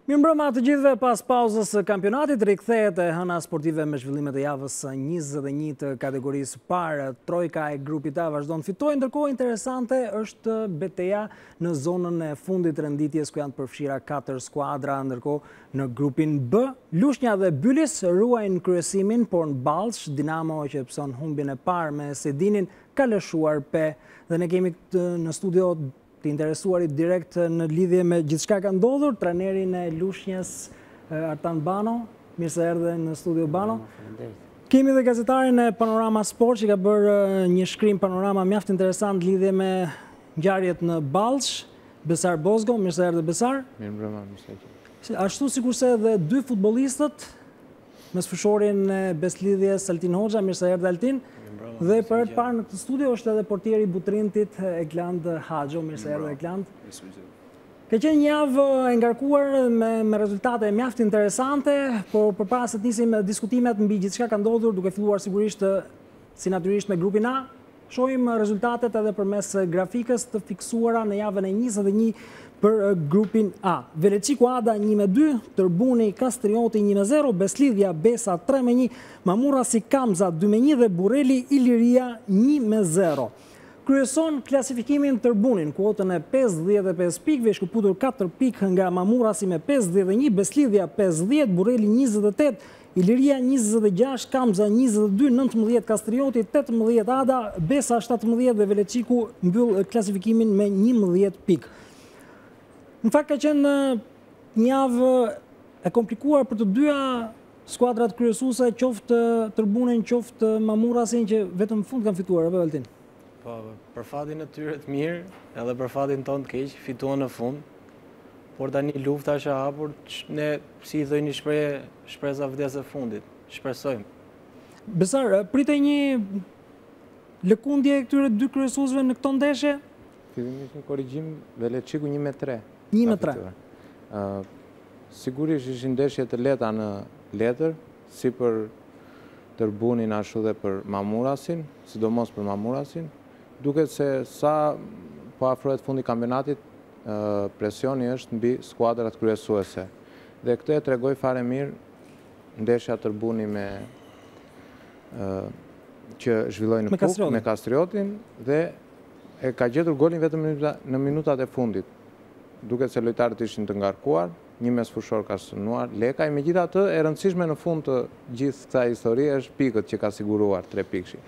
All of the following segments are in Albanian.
Mirëmbrëma të gjithëve, pas pauzës së kampionatit, rikthehet e hëna sportive me zhvillimet e javës 21 të kategorisë parë. Trojka e grupit A vazhdon fitojë, ndërkohë interesante është betejë në zonën e fundit të renditjes ku janë përfshira 4 skuadra, ndërkohë në grupin B, Lushnja dhe Bylis ruajnë kryesimin, por në Ballsh Dinamo që pëson humbjen e parë me Sedinin ka lëshuar pe. Dhe ne kemi në studio të interesuarit direkt në lidhje me gjithçka ka ndodhur, trenerin e Lushnjës Artan Bano. Mirë se erdhe në studio Bano. Kemi dhe gazetarin e Panorama Sport që ka bërë një shkrim panorama mjaft interesant lidhje me ngjarjet në Ballsh, Besar Bozgo. Mirë se erdhe Besar. Mirëmbrëma, mirë. Ashtu sikurse edhe 2 futbollistët me sfushorin e beslidhjes Altin Hoxha. Mirë se erdhe Altin. Dhe për herë të parë në këtë studio është edhe portieri Butrintit Egland Haxho. Mirë se erdhe Egland. Ka qenë një javë e ngarkuar me rezultate mjaft interesante, por përpara se të nisim diskutimet mbi gjithçka ka ndodhur, duke filluar sigurisht si natyrisht me grupin A, shohim rezultatet edhe përmes grafikës të fiksuara në javën e 21 për grupin A. Veleciku Ada 1-2, Tërbuni Kastrioti 1-0, Beslidhja Besa 3-1, Mamurasi Kamza 2-1 dhe Bureli Iliria 1-0. Kryeson klasifikimin Tërbunin, kuotën e 55 pikëve, shkëputur 4 pikë nga Mamurasi me 51, Beslidhja 50, Bureli 28, Iliria 26, Kamza 22, 19 Kastrioti, 18 Ada, Besa 17 dhe Veleciku mbyll klasifikimin me 11 pikë. Në fakt ka qenë një javë e komplikuar për të dyja skuadrat kryesuese, qoftë Tërbunin, qoftë Mamurasin, që vetëm në fund kanë fituar, apo Altin? Po, për fatin e tyre të mirë, edhe për fatin tonë të keq, fituan në fund. Por tani lufta është e hapur, ne si i thojnë shpresa vdes e fundit. Shpresojmë. Besar, pritej një lëkundje e këtyre 2 kryesuesve në këto ndeshje? Fillimisht një korrigjim, Veleciku 1-3. 1-3. Sigurisht ishin ndeshje të lehta në letër, si për Tërbunin ashtu dhe për Mamurasin, sidomos për Mamurasin. Duket se sa po afrohet fundi kampionatit, presioni është mbi skuadrat kryesuese. Dhe këtë e tregoi fare mirë ndeshja Tërbuni që zhvilloi në Puk me Kastriotin dhe e ka gjetur golin vetëm në minutat e fundit. Duket se lojtarët ishin të ngarkuar, një mesfushor ka shënuar Lekaj, megjithatë e rëndësishme në fund të gjithë kësaj historie është pikët që ka siguruar 3 pikëshi.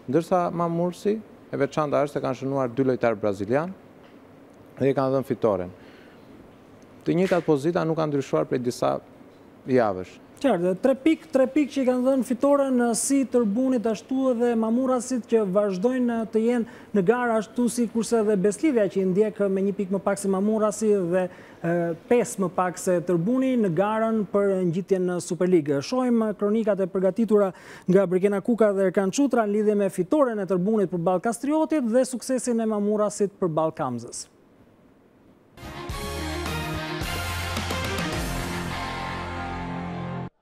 Ndërsa Mamursi e veçanta është se kanë shënuar 2 lojtarë brazilian dhe i kanë dhënë fitoren. Të njëjtat pozita nuk kanë ndryshuar prej disa javësh. Qartë, 3 pikë që i kanë dhënë fitoren si Tërbunit ashtu edhe Mamurasit që vazhdojnë të jenë në garë ashtu si kurse dhe Beslidhja që i ndjek me 1 pikë më pak se Mamurasi dhe 5 më pak se Tërbuni në garën për ngjitjen në Superligë. Shohim kronikat e përgatitura nga Brikena Kuka dhe Erkan Çutra në lidhje me fitoren e Tërbunit përballë Kastriotit dhe suksesin e Mamurasit përballë Kamzës.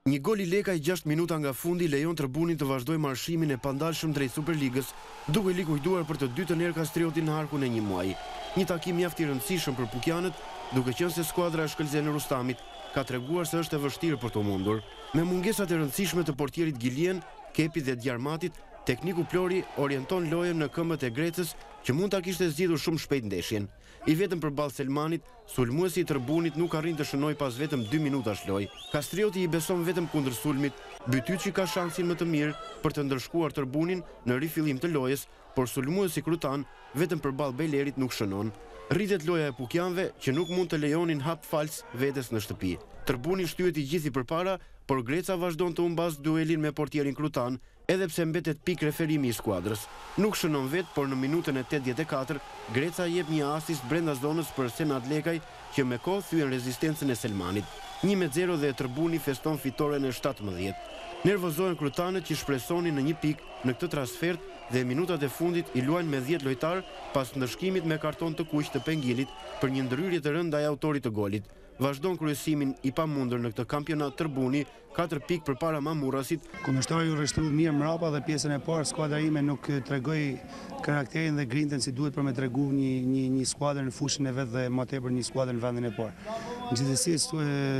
Një gol i Lekaj 6 minuta nga fundi lejon Tërbunin të vazhdojë marshimin e pandalshëm drejt Superligës, duke likujtuar për të dytën herë Kastriotin në harkun e një muaji. Një takim mjaft i rëndësishëm për pukianët, duke qenë se skuadra e Shkëlzen Rustamit ka treguar se është e vështirë për të mundur. Me mungesat e rëndësishme të portierit Gilien, Kepi dhe Djarmatit, tekniku Plori orienton lojën në këmbët e Grecës që mund ta kishte zgjidhur shumë shpejt ndeshjen. I vetëm përballë Selmanit, sulmuesi i Tërbunit nuk arrin të shënoj pas vetëm 2 minutash lojë. Kastrioti i beson vetëm kundër sulmit, Bytyçi ka shansin më të mirë për të ndërshkuar Tërbunin në rifillim të lojës, por sulmuesi Krutan vetëm përballë Bejlerit nuk shënon. Rritet loja e pukianëve që nuk mund të lejonin hap fals vetes në shtëpi. Tërbuni shtyhet i gjithi përpara, por Greca vazhdon të humbas duelin me portierin Krutan, edhe pse mbetet pikë referimi i skuadrës. Nuk shënon vet, por në minutën e 84, Greca jep një asist brenda zonës për Senad Lekaj, që me kohë thyen rezistencën e Selmanit. 1-0 dhe Tërbuni feston fitoren e 17. Nervozohen Krutanët që shpresonin në 1 pikë në këtë transfert dhe minutat e fundit i luajnë me 10 lojtar pas ndërshkimit me karton të kuq të Pengilit për një ndryrje të rëndë ndaj autorit të golit. Vazhdon kryesimin i pamundur në këtë kampionat Tërbuni, 4 pikë përpara Mamurasit. Kundërshtari u rreshtu mirë mbrapa dhe pjesën e parë skuadra ime nuk tregoi karakterin dhe grinten si duhet për me tregu një skuadër në fushën e vet dhe më tepër një skuadër në vendin e parë. Gjithsesi,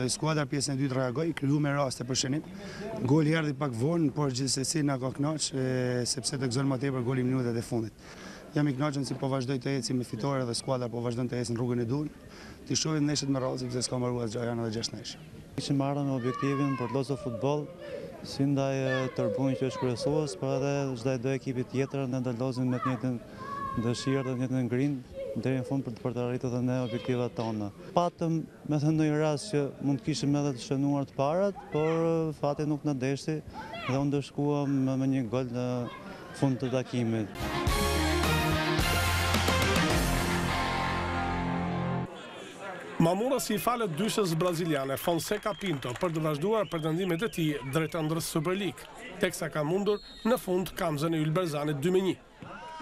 skuadra pjesën e dytë reagoi, kriju me raste për shënim. Goli erdhi pak vonë, por gjithsesi na ka kënaq, sepse të gëzon më tepër goli minutat e fundit. Jam i kënaqur si po vazhdoj të eci me fitore dhe skuadra po vazhdon të ecë në rrugën e dur. Ti shohim nesër me radhë sepse s'ka mbaruar gjë janë edhe 6 nesh. Kishim marrë me objektivin për të luajtur futboll, si ndaj Tërbunit që është kryesues, por edhe çdo do ekipi tjetër ne do lozim me të njëjtën dëshirë dhe të njëjtën ngrinë deri në fund për të arritur edhe ne objektivat tona. Patëm me të ndonjë rast që mund të kishim edhe të shënuar të parat, por fati nuk na deshti dhe u ndëshkuam me një gol në fund të takimit. Mamurasi i falet dyshës braziliane Fonseca Pinto për të vazhduar pretendimet e tij drejt ëndrës Super League, teksa ka mundur në fund kamzën e Ylberzanit 2-1.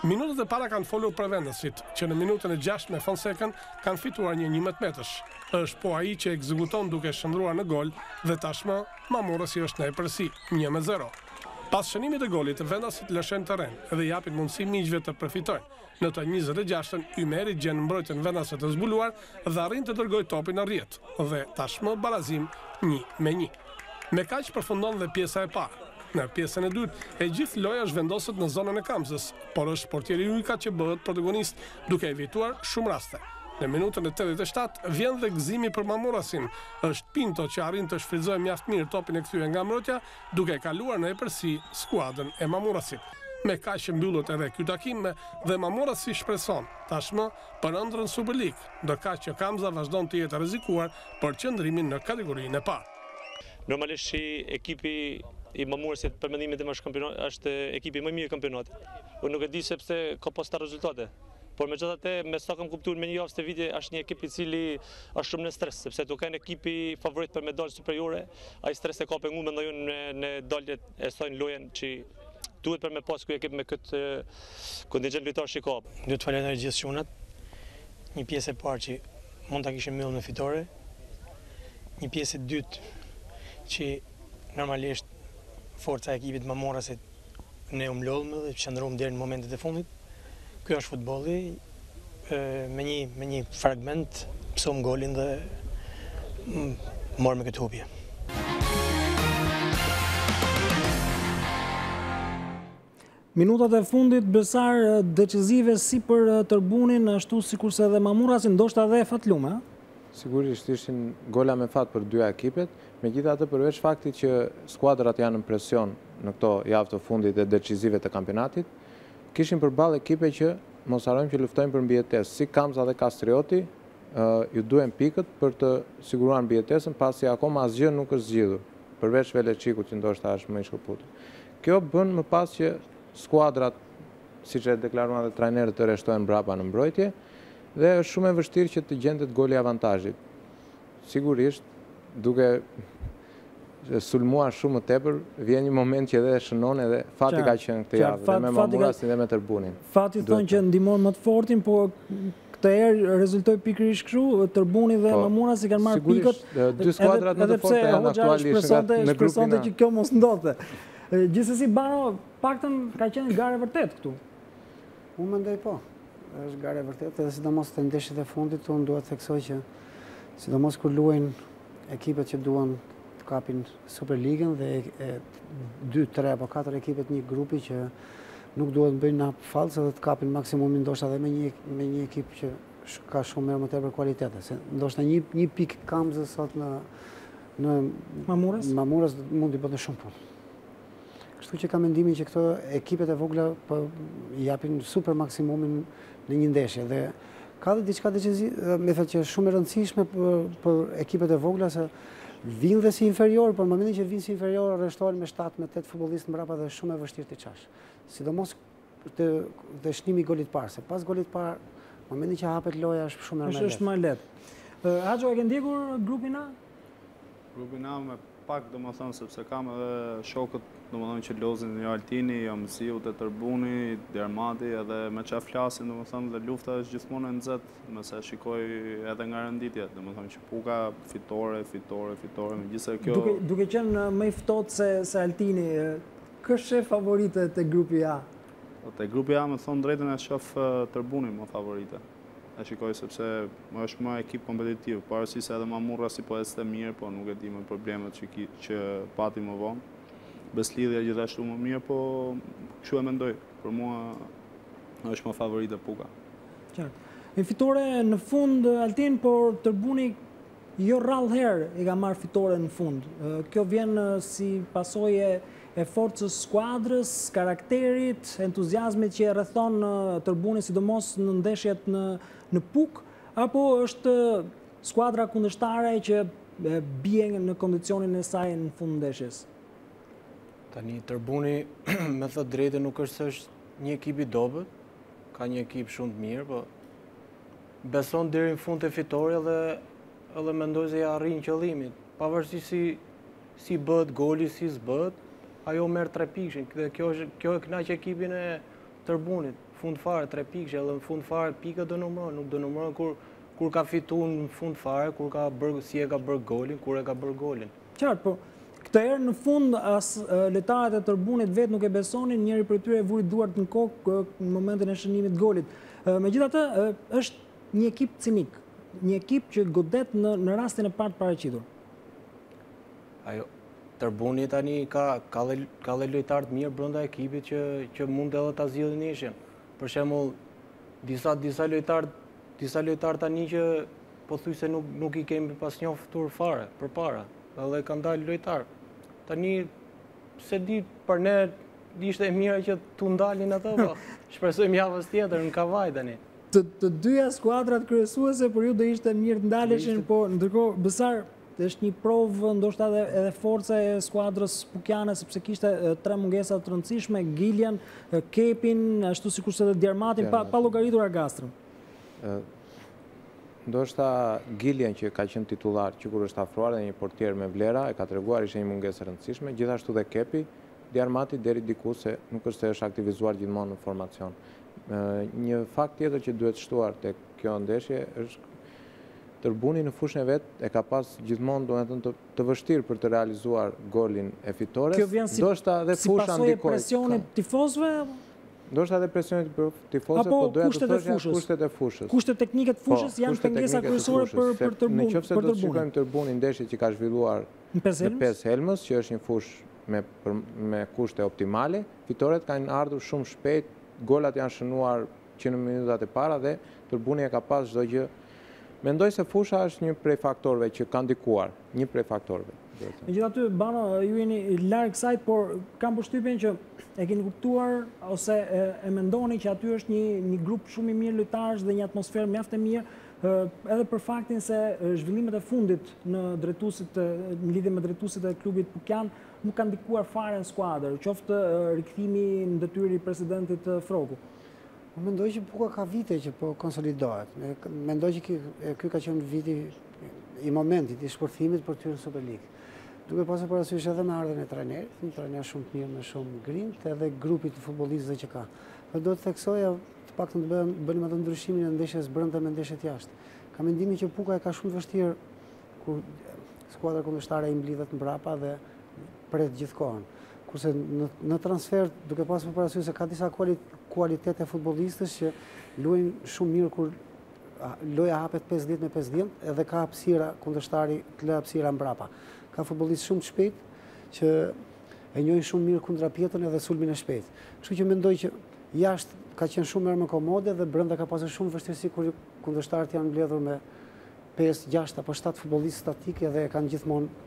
Minutët e para kanë folur për vendasit, që në minutën e 6 me Fonsecan kanë fituar një 11 metrash. Është po ai që ekzekuton duke shndruar në gol dhe tashmë Mamurasi është në epërsi 1-0. Pas shënimit të golit, vendasit lëshojnë terren dhe japin mundësi miqve të përfitojnë. Në të 26-ën, Ymeri gjen mbrojtjen vendase të zbuluar dhe arrin të dërgojë topin në rrjet dhe tashmë barazim 1-1. Me kaq përfundon dhe pjesa e parë. Në pjesën e dytë, e gjithë loja zhvendoset në zonën e kamzës, por është portieri Ujka që bëhet protagonist duke evituar shumë raste. Në minutën e 87 vjen dhe gëzimi për Mamurasin. Është Pinto që arrin të shfrytëzojë mjaft mirë topin e kthyer nga mbrojtja, duke kaluar në epërsi skuadrën e Mamurasit. Me kaq që mbyllet edhe ky takim dhe Mamurasi shpreson tashmë për ëndrrën Super League, ndërkaq që kamza vazhdon të jetë rrezikuar për qëndrimin në kategorinë e parë. Normalisht ekipi i Mamurasit për mendimet e kampionat është ekipi më i mirë i kampionatit. Unë nuk e di sepse ka pasur rezultate. Por megjithatë, me sa kam kuptuar me një javë të vitit, është një ekip i cili është shumë në stres, sepse duke qenë ekipi favorit për medalë superiore, ai stres e ka penguar mendoj unë në daljet e saj në lojën që duhet për me pas ky ekip me këtë kontingjent lojtar që ka. Do të falenderoj gjithë çunat. Një pjesë e parë që mund ta kishim mbyllur me fitore. Një pjesë e dytë që normalisht forca e ekipit Mamurasit ne u mlodhëm dhe qëndruam deri në momentet e fundit. Ky është futbolli, me një fragment psom golin dhe morëm këtë hupje. Minutat e fundit besar decizive si për Tërbunin, ashtu sikurse edhe Mamurasin, ndoshta edhe fatlume. Sigurisht ishin gola me fat për dy ekipet, megjithatë përveç faktit që skuadrat janë në presion në këto javë të fundit e decizive të kampionatit, kishin përballë ekipe që mos harrojmë që luftojnë për mbijetesë, si Kamza dhe Kastrioti, ju duhen pikët për të siguruar mbijetesën, pasi akoma asgjë nuk është zgjidhur, përveç Veleçiku që ndoshta është më i shkëputur. Kjo bën më pas që skuadrat, siç e deklaruan edhe trajnerët, të rreshtohen mbrapa në mbrojtje dhe është shumë e vështirë që të gjendet goli avantazhit. Sigurisht, duke sulmuar shumë më tepër, vjen një moment që edhe shënon edhe fati ka qenë këtë javë, dhe me Mamurasin dhe me Tërbunin. Fati thonë që ndihmon më të fortin, po këtë herë rezultoi pikërisht kështu, Tërbuni dhe Mamurasi kanë marrë pikët. Dy skuadrat më të forta janë aktualisht në grupin A. Që kjo mos ndodhte. Gjithsesi Bano, paktën ka qenë garë vërtet këtu. Unë mendoj po. Është garë vërtet, edhe sidomos të ndeshjet e fundit, unë dua të theksoj që sidomos kur luajnë ekipet që duan kapin Super Ligën dhe 2, 3 apo 4 ekipet një grupi që nuk duhet të bëjnë hap fallse dhe të kapin maksimumin ndoshta edhe me një ekip që ka shumë më tepër kualitete. Se ndoshta një pikë Kamzës sot në Mamuras mund të bëte shumë punë. Kështu që kam mendimin që këto ekipet e vogla po japin super maksimumin në një ndeshje dhe ka dhe diçka decisive, me thënë që shumë e rëndësishme për ekipet e vogla se vinë dhe si inferior, por në momentin që vinë si inferior, rreshtohen me 7, me 8 futbollistë mbrapa dhe shumë e vështirë të qash. Sidomos të shnimi golit parë, se pas golit parë, në momentin që hapet loja është shumë e është më lehtë. Haxho, e ke ndjekur grupin A? Grupin A me pak, domethënë, sepse kam edhe shokët, domethënë që lozin një Altini, jo Mësiu, të Tërbuni, Dermati, edhe me që flasin, domethënë, dhe lufta është gjithmonë e nxehtë, mëse shikoj edhe nga renditjet, domethënë që Puka fitore, megjithëse kjo. Duke qenë më i ftohtë se Altini, kush është favorite te grupi A? Te grupi A, më thon drejtën, e shoh Tërbunin më favorite. e shikoj sepse është më ekip kompetitiv, parësi se edhe Mamurra si po ecte mirë, po nuk e di me problemet që pati më vonë. Beslidhja gjithashtu më mirë, po kështu e mendoj, për mua është më favorit e Puka. E fitore në fund, Altin, por Tërbuni jo rrallë herë i ka marrë fitore në fund. Kjo vjen si pasojë e forcës skuadrës, karakterit, entuziazmit që e rrethon Tërbuni, sidomos në ndeshjet në Puk, apo është skuadra kundërshtare që bie në kondicionin e saj në fund ndeshjes? Tani Tërbuni, me thot drejtë, nuk është një ekip i dobët, ka një ekip shumë të mirë, po beson deri në fund të fitore edhe mendoj se ja arrin qëllimin. Pavarësisht si bëhet goli, si s'bëhet, ajo merr 3 pikë. Dhe kjo e kënaq ekipin e Tërbunit. Fund fare 3 pikë, edhe në fund fare pikët do numëron, nuk do numëron kur ka fituar në fund fare, kur ka bërë si e ka bërë golin, kur e ka bërë golin. Qartë, po këtë herë në fund as lojtarët e Tërbunit vetë nuk e besonin, njëri prej tyre e vuri duart në kokë në momentin e shënimit të golit. Megjithatë, është një ekip cinik, një ekip që godet në rastin e parë të paraqitur. Ajo, Tërbuni tani ka dhe lojtarë të mirë brenda ekipit që mund edhe ta zgjidhin neshin. Për shembull, disa lojtarë tani që pothuajse nuk i kemi pas njoftur fare përpara, edhe kanë dalë lojtarë. Tani se di për ne ishte e mira që t'u ndalin ato, po shpresojmë javës tjetër në Kavaj tani. Të dyja skuadrat kryesuese për ju do ishte mirë të ndaleshin, po ndërkohë Besar është një provë ndoshta edhe forca e skuadrës pukiane, sepse kishte 3 mungesa të rëndësishme, Giljan, Kepin, ashtu sikurse edhe Djermatin, pa llogaritur Argastrën. Ndoshta Giljan që ka qenë titullar që kur është afruar dhe një portier me vlera, e ka treguar ishte një mungesë e rëndësishme, gjithashtu dhe Kepi, Djermati deri diku se nuk është se është aktivizuar gjithmonë në formacion. Një fakt tjetër që duhet shtuar tek kjo ndeshje është Tërbuni në fushën e vet e ka pas gjithmonë domethënë të vështirë për të realizuar golin e fitores. Kjo vjen si pasojë e presionit tifozëve? Ndoshta edhe presionit tifozëve, po doja të thoshja kushtet e fushës. Kushtet teknike të fushës janë pengesa kryesore për Tërbuni. Nëse do të shikojmë Tërbunin ndeshje që ka zhvilluar në 5 Helmës, që është një fushë me kushte optimale, fitoret kanë ardhur shumë shpejt, golat janë shënuar që në minutat e para dhe Tërbuni e ka pas çdo gjë. Mendoj se fusha është një prej faktorëve që kanë ndikuar, një prej faktorëve. Megjithatë, Bano, ju jeni larg kësaj, por kam përshtypjen që e keni kuptuar ose e mendoni që aty është një grup shumë i mirë lojtarësh dhe një atmosferë mjaft e mirë, edhe për faktin se zhvillimet e fundit në lidhje me drejtuesit e klubit pukian nuk kanë ndikuar fare në skuadër, qoftë rikthimi në detyrë i presidentit Froku. Mendoj që Puka ka vite që po konsolidohet. Mendoj që ky ka qenë viti i momentit, i shpërthimit për ty në Super League. Duke pasur parasysh edhe me ardhen e trajnerit, një trajner shumë të mirë me shumë grinjt, edhe grupit të futbollistëve që ka. Por do të theksoja të paktën të bënim atë ndryshimin e ndeshjes brenda me ndeshjet jashtë. Kam mendimin që Puka e ka shumë të vështirë kur skuadra kundërshtare i mblidhet mbrapa dhe pret gjithkohën. Kurse në transfer, duke pasur parasysh se ka disa kualitete futbollistësh që luajnë shumë mirë kur loja hapet 50 me 50 edhe ka hapësira kundërshtari të lë hapësira mbrapa. Ka futbollistë shumë të shpejt që e njohin shumë mirë kundrapjetën edhe sulmin e shpejt. Kështu që mendoj që jashtë ka qenë shumë më komode dhe brenda ka pasur shumë vështirësi kur kundërshtarët janë mbledhur me 5, 6 apo 7 futbollistë statikë dhe kanë gjithmonë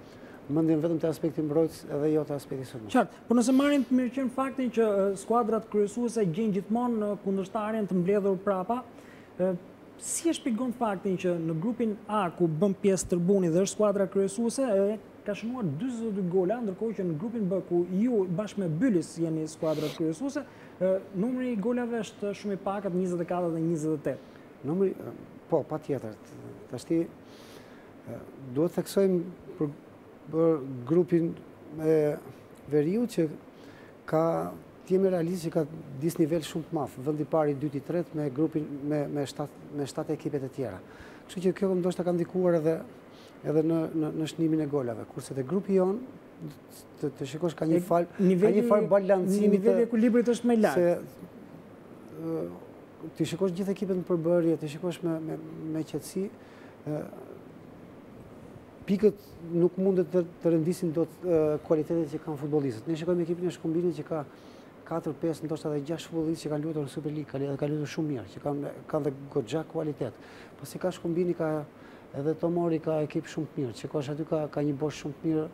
mendjen vetëm te aspekti mbrojtës edhe jo te aspekti sulmor. Qartë, por nëse marrim të mirëqen faktin që skuadrat kryesuese gjejnë gjithmonë kundërshtarin të mbledhur prapa, si e shpjegon faktin që në grupin A ku bën pjesë Tërbuni dhe është skuadra kryesuese ka shënuar 42 gola, ndërkohë që në grupin B ku ju bashkë me Bylis jeni skuadra kryesuese, numri i golave është shumë i pakët, 24 dhe 28. Numri, po, patjetër. Tashti duhet të theksojmë për grupin e Veriu që ka jemi realistë që ka disnivel shumë të madh, vendi i parë, i dytë, i tretë me grupin me 7 ekipet e tjera. Kështu që kjo ndoshta ka ndikuar edhe në shënimin e golave, kurse te grupi jon të shikosh ka një fal balancimi, niveli i ekuilibrit është më i lartë. ti shikosh gjithë ekipet në përbërje, ti shikosh me qetësi, pikët nuk mundet të rëndisin do të kualitetet që kanë futbolistët. Ne shikojmë ekipin e Shkumbinit që ka 4-5, ndoshta edhe 6 futbollistë që kanë luajtur në Super League, kanë luajtur shumë mirë, që kanë dhe goxha kualitet. Po si ka Shkumbini, ka edhe Tomori, ka ekip shumë të mirë. Shikosh aty ka një bosh shumë të mirë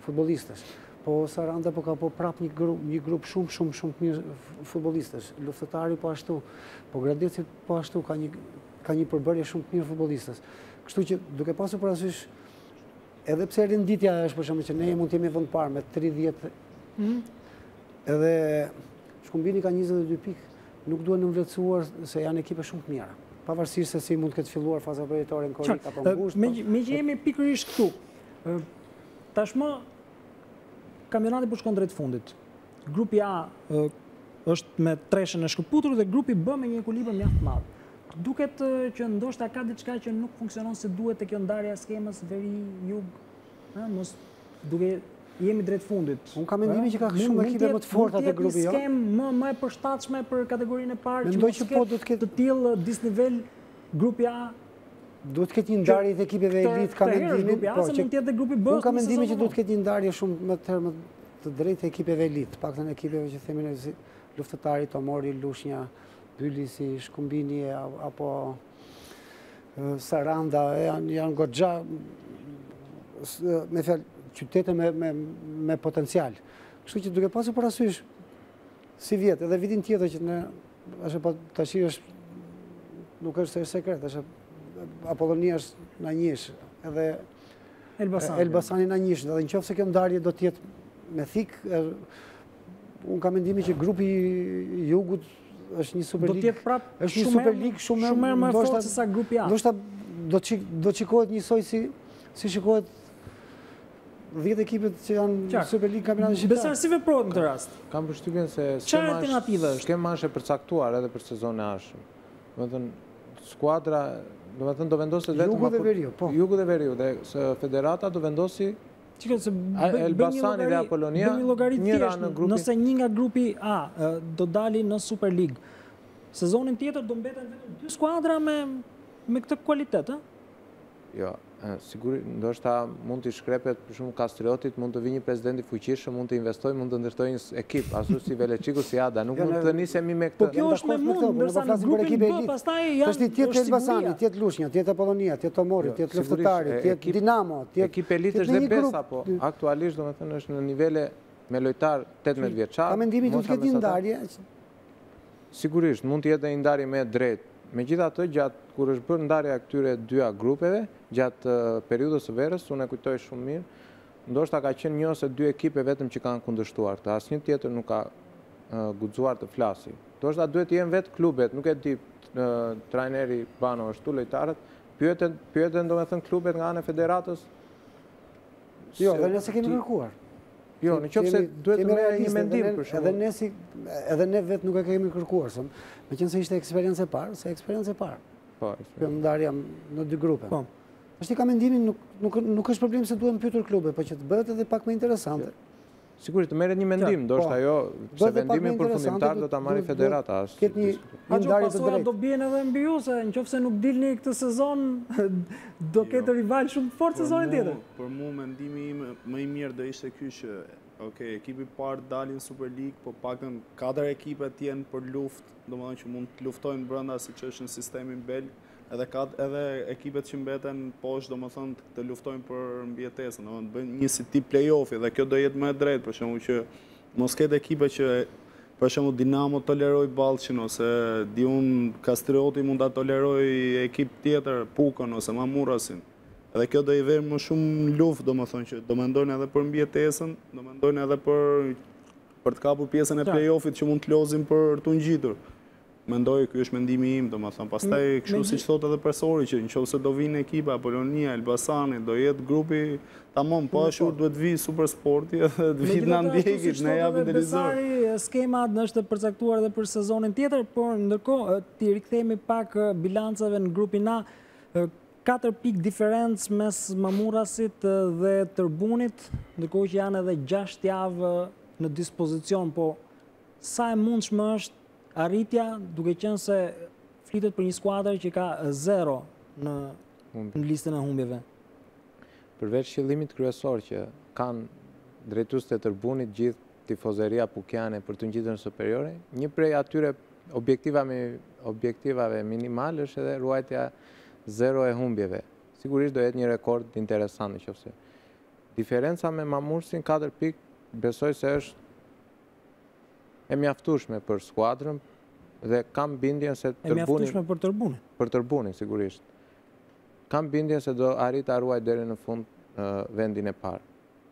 futbollistësh. Po Saranda po ka prap një grup shumë të mirë futbollistësh. Luftëtari po ashtu, po Gradeci po ashtu ka një përbërje shumë të mirë futbollistësh. Kështu që duke pasur parasysh edhe pse renditja është për shembull që ne mund të jemi vend parë me 30 edhe Shkumbini ka 22 pikë, nuk duhet në vlerësuar se janë ekipe shumë të mira. Pavarësisht se si mund të ketë filluar faza përjetore në korrik apo ngushtë. Me që jemi pikërisht këtu, tashmë kampionati po shkon drejt fundit. Grupi A është me treshën e shkëputur dhe grupi B me një ekuilibër mjaft të madh. Duket që ndoshta ka diçka që nuk funksionon si duhet te kjo ndarja e skemës veri-jug. Mos duke jemi drejt fundit. Unë kam mendimin që ka shumë ekipe më të forta te grupi jo. Mund të jetë skem më e përshtatshme për kategorinë e parë që mos ketë të tillë disnivel grupi A. Duhet të ketë një ndarje të ekipeve elit, kam mendimin, po që mund të jetë grupi B. Unë kam mendimin që duhet të ketë një ndarje shumë më të drejtë të ekipeve elit, paktën ekipeve që themin si Luftëtari, Tomori, Lushnja, Bylisi, Shkumbini apo Saranda, janë goxha me fjalë qytete me potencial. Kështu që duke pasur parasysh si vjet, edhe vitin tjetër që ne tash nuk është sekret, Apollonia është na njësh, edhe Elbasani na njësh, dhe nëse kjo ndarje do të jetë me thik, unë kam mendimin që grupi i Jugut është një Super League. Do të jetë prapë është një Super League shumë më e fortë se sa grupi A. Ndoshta do shikohet njësoj si shikohet 10 ekipet që janë Super League kampionatit shqiptar. Besar si veprohet në këtë rast? Kam përshtypjen se skema është e përcaktuar edhe për sezonin e ardhshëm. Domethënë skuadra, domethënë do vendoset vetëm Jugu dhe Veriu, po. Jugu dhe Veriu dhe federata do vendosi Elbasani dhe Apollonia njëra në grupin. Nëse një nga grupi A do dali në Super League, sezonin tjetër do mbeten vetëm 2 skuadra me këtë kualitet, Jo, sigurisht, ndoshta mund të shkrepet për shumë Kastriotit, mund të vi një presidenti fuqishëm, mund të investojë, mund të ndërtojë një ekip, ashtu si Veleçiku, si Ada, nuk mund të nisemi me këtë. Po kjo është me mund, ndërsa në grupin B pastaj janë tjetë Elbasani, tjetë Lushnja, tjetë Apollonia, tjetë Tomori, tjetë Luftëtari, tjetë Dinamo, ekip elit është dhe Besa, po aktualisht domethënë është në nivele me lojtar 18 vjeçar. Ka mendimin që të ketë një ndarje? Sigurisht, mund të jetë një ndarje me drejt. Megjithatë, gjatë kur është bërë ndarja e këtyre dyja grupeve, gjatë periudhës së verës, unë e kujtoj shumë mirë, ndoshta ka qenë një ose dy ekipe vetëm që kanë kundërshtuar këtë, asnjë tjetër nuk ka guxuar të flasi. Ndoshta duhet të jenë vetë klubet, nuk e di trajneri Bano ashtu lojtarët, pyeten domethënë klubet nga ana e federatës. Jo, dhe nëse kemi kërkuar. Jo, në qoftë se duhet të merrë një mendim për shkak. Edhe ne vetë nuk e kemi kërkuar, meqense ishte eksperiencë e parë, Po, për ndarja në 2 grupe. Po. Është ka mendimin nuk është problem se duhet pyetur klube, por që të bëhet edhe pak më interesante. Sigurisht të merret një mendim, ndoshta ajo se vendimin përfundimtar do ta marrë federata. Ketë një ndarje të drejtë. Do bien edhe mbi ju se nëse nuk dilni këtë sezon do ketë rival shumë të fortë sezonin tjetër. Për mua mendimi im më i mirë do ishte ky që ekipi i parë dalin Super League, po paktën 4 ekipe të jenë për luftë, domethënë që mund të luftojnë brenda siç është në sistemin belg, edhe ekipet që mbeten poshtë domethënë të luftojnë për mbijetesën, domethënë bëjnë një si tip play-offi dhe kjo do jetë më e drejtë, për shembull që mos ketë ekipe që për shembull Dinamo toleroj Ballçin ose diun Kastrioti mund ta toleroj ekip tjetër, Pukën ose Mamurasin. Edhe kjo do i vëmë më shumë luftë, domethënë që do mendojnë edhe për mbijetesën, do mendojnë edhe për të kapur pjesën e play-offit që mund të lozin për të ngjitur. Mendoj, ky është mendimi im, domethënë pastaj kështu siç thotë edhe profesori që nëse do vinë ekipa Apollonia, Elbasani, do jetë grupi tamam, po ashtu duhet vi Supersporti edhe të vi na ndjekit, ne japim televizor. Skema është përcaktuar edhe për sezonin tjetër, por ndërkohë ti rikthehemi pak bilancave në grupin A. 4 pikë diferencë mes Mamurasit dhe Tërbunit, ndërkohë që janë edhe 6 javë në dispozicion, po sa e mundshme është arritja, duke qenë se flitet për një skuadër që ka 0 në listën e humbjeve. Përveç qëllimit kryesor që kanë drejtues të Tërbunit gjithë tifozeria pukiane për të ngjitën superiore, një prej atyre objektivave minimal është edhe ruajtja 0 e humbjeve. Sigurisht do jetë një rekord interesant nëse. Diferenca me Mamursin 4 pikë besoj se është e mjaftueshme për skuadrën dhe kam bindjen se Tërbuni... E mjaftueshme për Tërbunin? Për Tërbunin, sigurisht. Kam bindjen se do arrit ta ruaj deri në fund vendin e parë.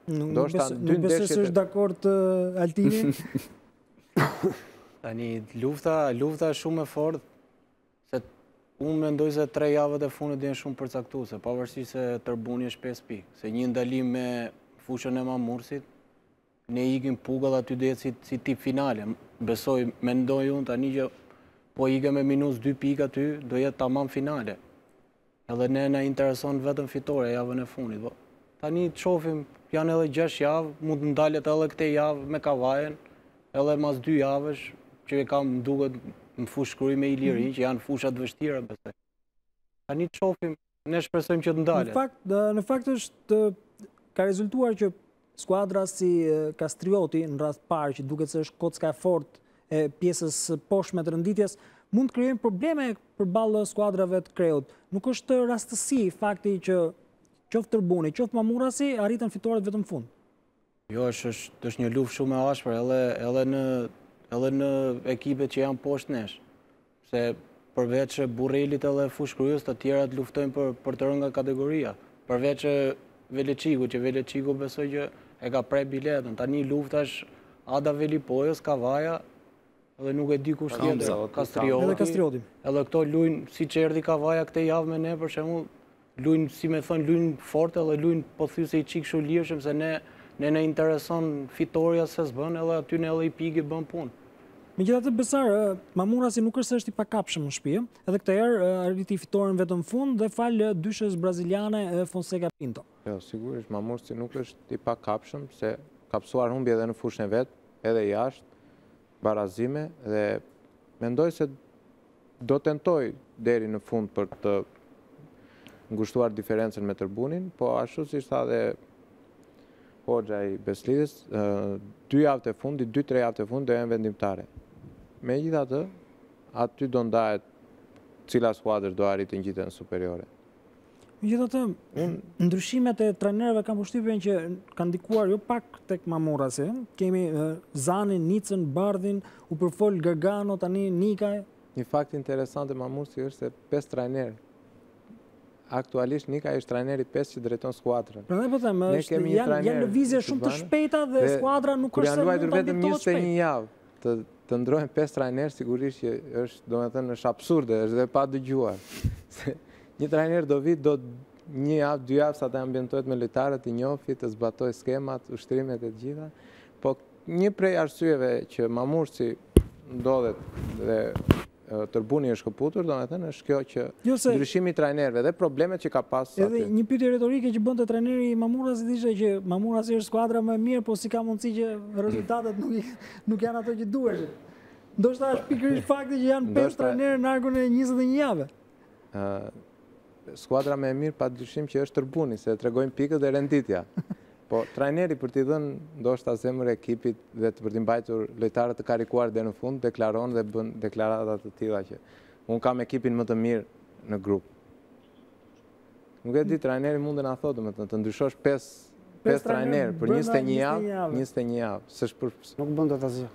Nuk besoj se është dakord Altini? Tani, lufta shumë e fortë, se unë mendoj se 3 javët e fundit janë shumë përcaktuese, pavarësisht se Tërbuni është 5 pikë, se një ndalim me fushën e Mamursit, ne ikim Pugall aty do jetë si tip finale. Besoj, mendoj unë tani që po ikem me minus 2 pikë aty, do jetë tamam finale. Edhe ne na intereson vetëm fitore javën e fundit. Tani të shohim, janë edhe 6 javë, mund të ndalet edhe këtë javë me Kavajen, edhe mas 2 javësh, që e kam duket në fushë shkruaj me Iliri, që janë fushat vështira, besoj. Tani të shohim, ne shpresojmë që të ndalet. Në fakt është, ka rezultuar që skuadra si Kastrioti, në radhë parë, që duket se është kocka e fortë e pjesës poshtme të renditjes, mund të krijojnë probleme përballë skuadrave të Kreut. Nuk është rastësi fakti që qoftë Tërbuni, qoftë Mamurasi arritën fitoret vetëm fund. Jo, është një luftë shumë e ashpër, edhe në ekipet që janë poshtë nesh. Se përveç Burrelit edhe Fushkrujës, të tjerat luftojnë për të rënga kategoria. Përveç Veleqiku, që Veleqiku besoj që e ka prej biletën. Tani luftash Ada Velipojës, Kavaja, edhe nuk e di kush tjetër, Kastrioti. Edhe këto lujnë, si që erdi Kavaja këte javë me ne, për shembull, lujnë, si me thënë, lujnë forte edhe lujnë po thy se i qikë shu lirëshëm, se ne intereson fitoria se s'bën, edhe aty ne edhe i pigi bën punë. Megjithatë Besar, Mamurasi nuk është i pakapshëm në shtëpi, edhe këtë herë arriti fitoren vetëm fund dhe falë dyshës braziliane Fonseca Pinto. Jo, sigurisht Mamurasi nuk është i pakapshëm, se ka psuar humbje edhe në fushën e vet, edhe jashtë, barazime, dhe mendoj se do tentoj deri në fund për të ngushtuar diferencën me Tërbunin, po ashtu si tha dhe Hoxha i Beslidis, 2 javët e fundit, 2-3 javët e fundit do janë vendimtare. Megjithatë, aty do ndahet cila skuadër do arritë ngjitjen superiore. Megjithatë, ndryshimet e trajnerëve kam përshtypjen që kanë ndikuar jo pak tek Mamurasi. Kemi Zanin, Nicën, Bardhin, u përfol Gargano, tani Nikaj. Një fakt interesant e Mamursi është se 5 trajnerë. Aktualisht Nikaj është trajneri 5 që drejton skuadrën. Prandaj po them, janë lëvizje shumë të shpejta dhe skuadra nuk është se mund ta vetëm 21 javë të ndrohen 5 trajnerë, sigurisht që është, domethënë, është absurde, është dhe pa dëgjuar. Një trajner do vit, do 1 javë, 2 javë sa të ambientohet me lojtarët, i njohë, të zbatoj skemat, ushtrimet e gjitha. Po një prej arsyeve që Mamursi ndodhet dhe Tërbuni është këputur, do me thënë, është kjo që ndryshimi trajnerve dhe problemet që ka pas aty. Edhe një pyetje retorike që bënte trajneri Mamurasit ishte që Mamurasi është skuadra më e mirë, po si ka mundësi që rezultatet nuk janë ato që duheshin. Ndoshta është pikërisht fakti që janë 5 trajnerë në argun e 21 jave. Skuadra më e mirë padyshim që është Tërbuni, se tregojnë pikët dhe renditja. Po, trajneri për t'i dhënë ndoshta zemër ekipit dhe për t'i mbajtur lojtarët të karikuar dhe në fund, deklaron dhe bën deklaratat të tilla që unë kam ekipin më të mirë në grup. Nuk e di, trajneri mund të na thotë, të ndryshosh 5 trajnerë për 21 javë, nuk bën dot asgjë.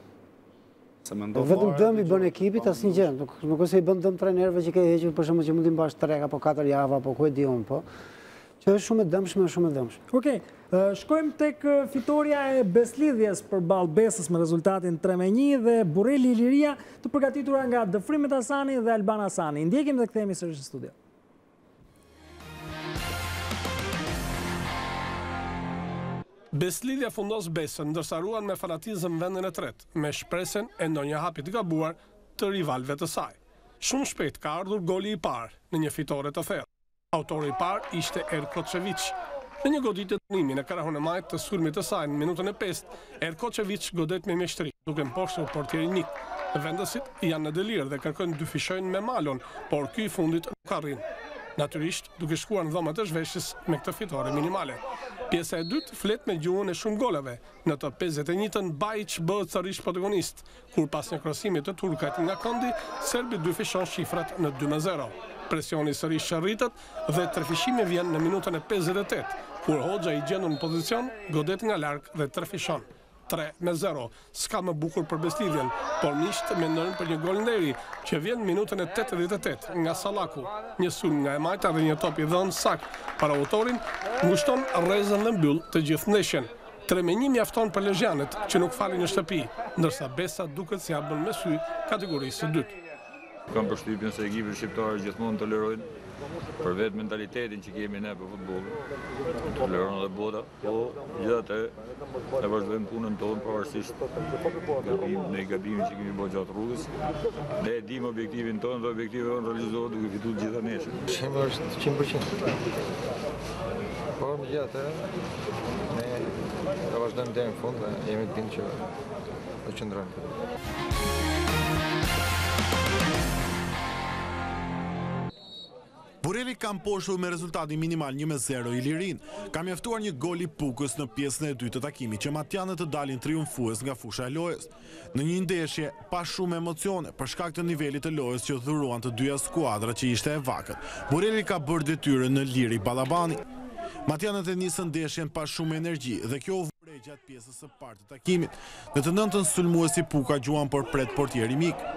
Vetëm dëm i bën ekipit asnjë gjë, nuk është se i bën dëm trajnerëve që ke hequr për shembull që mund t'i mbash 3 apo 4 javë apo ku e di unë, po. Që është shumë e dëmshme, Okej, shkojmë tek fitoria e Beslidhjes përballë Besës me rezultatin 3-1 dhe Burreli Iliria të përgatitura nga Dëfrimet Hasani dhe Alban Hasani. Ndjekim dhe kthehemi sërish në studio. Beslidhja fundos Besën, ndërsa ruan me fanatizëm vendin e tretë, me shpresën e ndonjë hapi të gabuar të rivalëve të saj. Shumë shpejt ka ardhur goli i parë në një fitore të thellë. Autori i parë ishte Erkoçević. Në një goditje të nimi në krahun e majt të sulmit të saj në minutën e 5, Erkoçević godet me mjeshtri, duke mposhtur portierin Nik. Vendësit janë në delir dhe kërkojnë dyfishojnë me Malon, por ky i fundit nuk arrin. Natyrisht, duke shkuar në dhomët e zhveshjes me këtë fitore minimale. Pjesa e dytë flet me gjuhën e shumë goleve. Në të 51-ën Bajic bëhet sërish protagonist, kur pas një krosimi të turkajt nga Kondi, serbi dyfishon shifrat në 2-0. Presioni sërish rritet dhe trefishimi vjen në minutën e 58, kur Hoxha i gjendur në pozicion, godet nga larg dhe trefishon. 3-0, s'ka më bukur për Beslidhjen, por miqt mendojnë për një gol nderi, që vjen minutën e 88 nga Sallaku. Një sulm nga e majta dhe një top i dhënë sakt para autorin, ngushton rrezën dhe mbyll të gjithë ndeshjen. 3-1 mjafton për lezhjanët që nuk falin në shtëpi, ndërsa Besa duket si hapën me sy kategorisë së dytë. Kam përshtypjen se ekipet shqiptare gjithmonë tolerojnë për vetë mentalitetin që kemi ne për futbollin. Toleron edhe bota, po gjithatë ne vazhdojmë punën tonë pavarësisht në gabimin që kemi bërë gjatë rrugës. Ne e dimë objektivin tonë dhe objektivi tonë realizohet duke fituar gjitha neshën. Shembull është 100%. Por megjithatë ne vazhdojmë deri në fund dhe jemi të bindur që do qëndrojmë. Borelli ka mposhtur me rezultatin minimal 1-0 Ilirin. Ka mjaftuar një gol i Pukës në pjesën e dytë të takimit që matjanët të dalin triumfues nga fusha e lojës. Në një ndeshje pa shumë emocione për shkak të nivelit të lojës që dhuruan të dyja skuadra që ishte e vakët. Borelli ka bërë detyrën në liri Ballabani. Matjanët e nisën ndeshjen pa shumë energji dhe kjo u vure gjatë pjesës së parë të takimit. Në të nëntën sulmuesi Puka gjuan por pret portieri mik.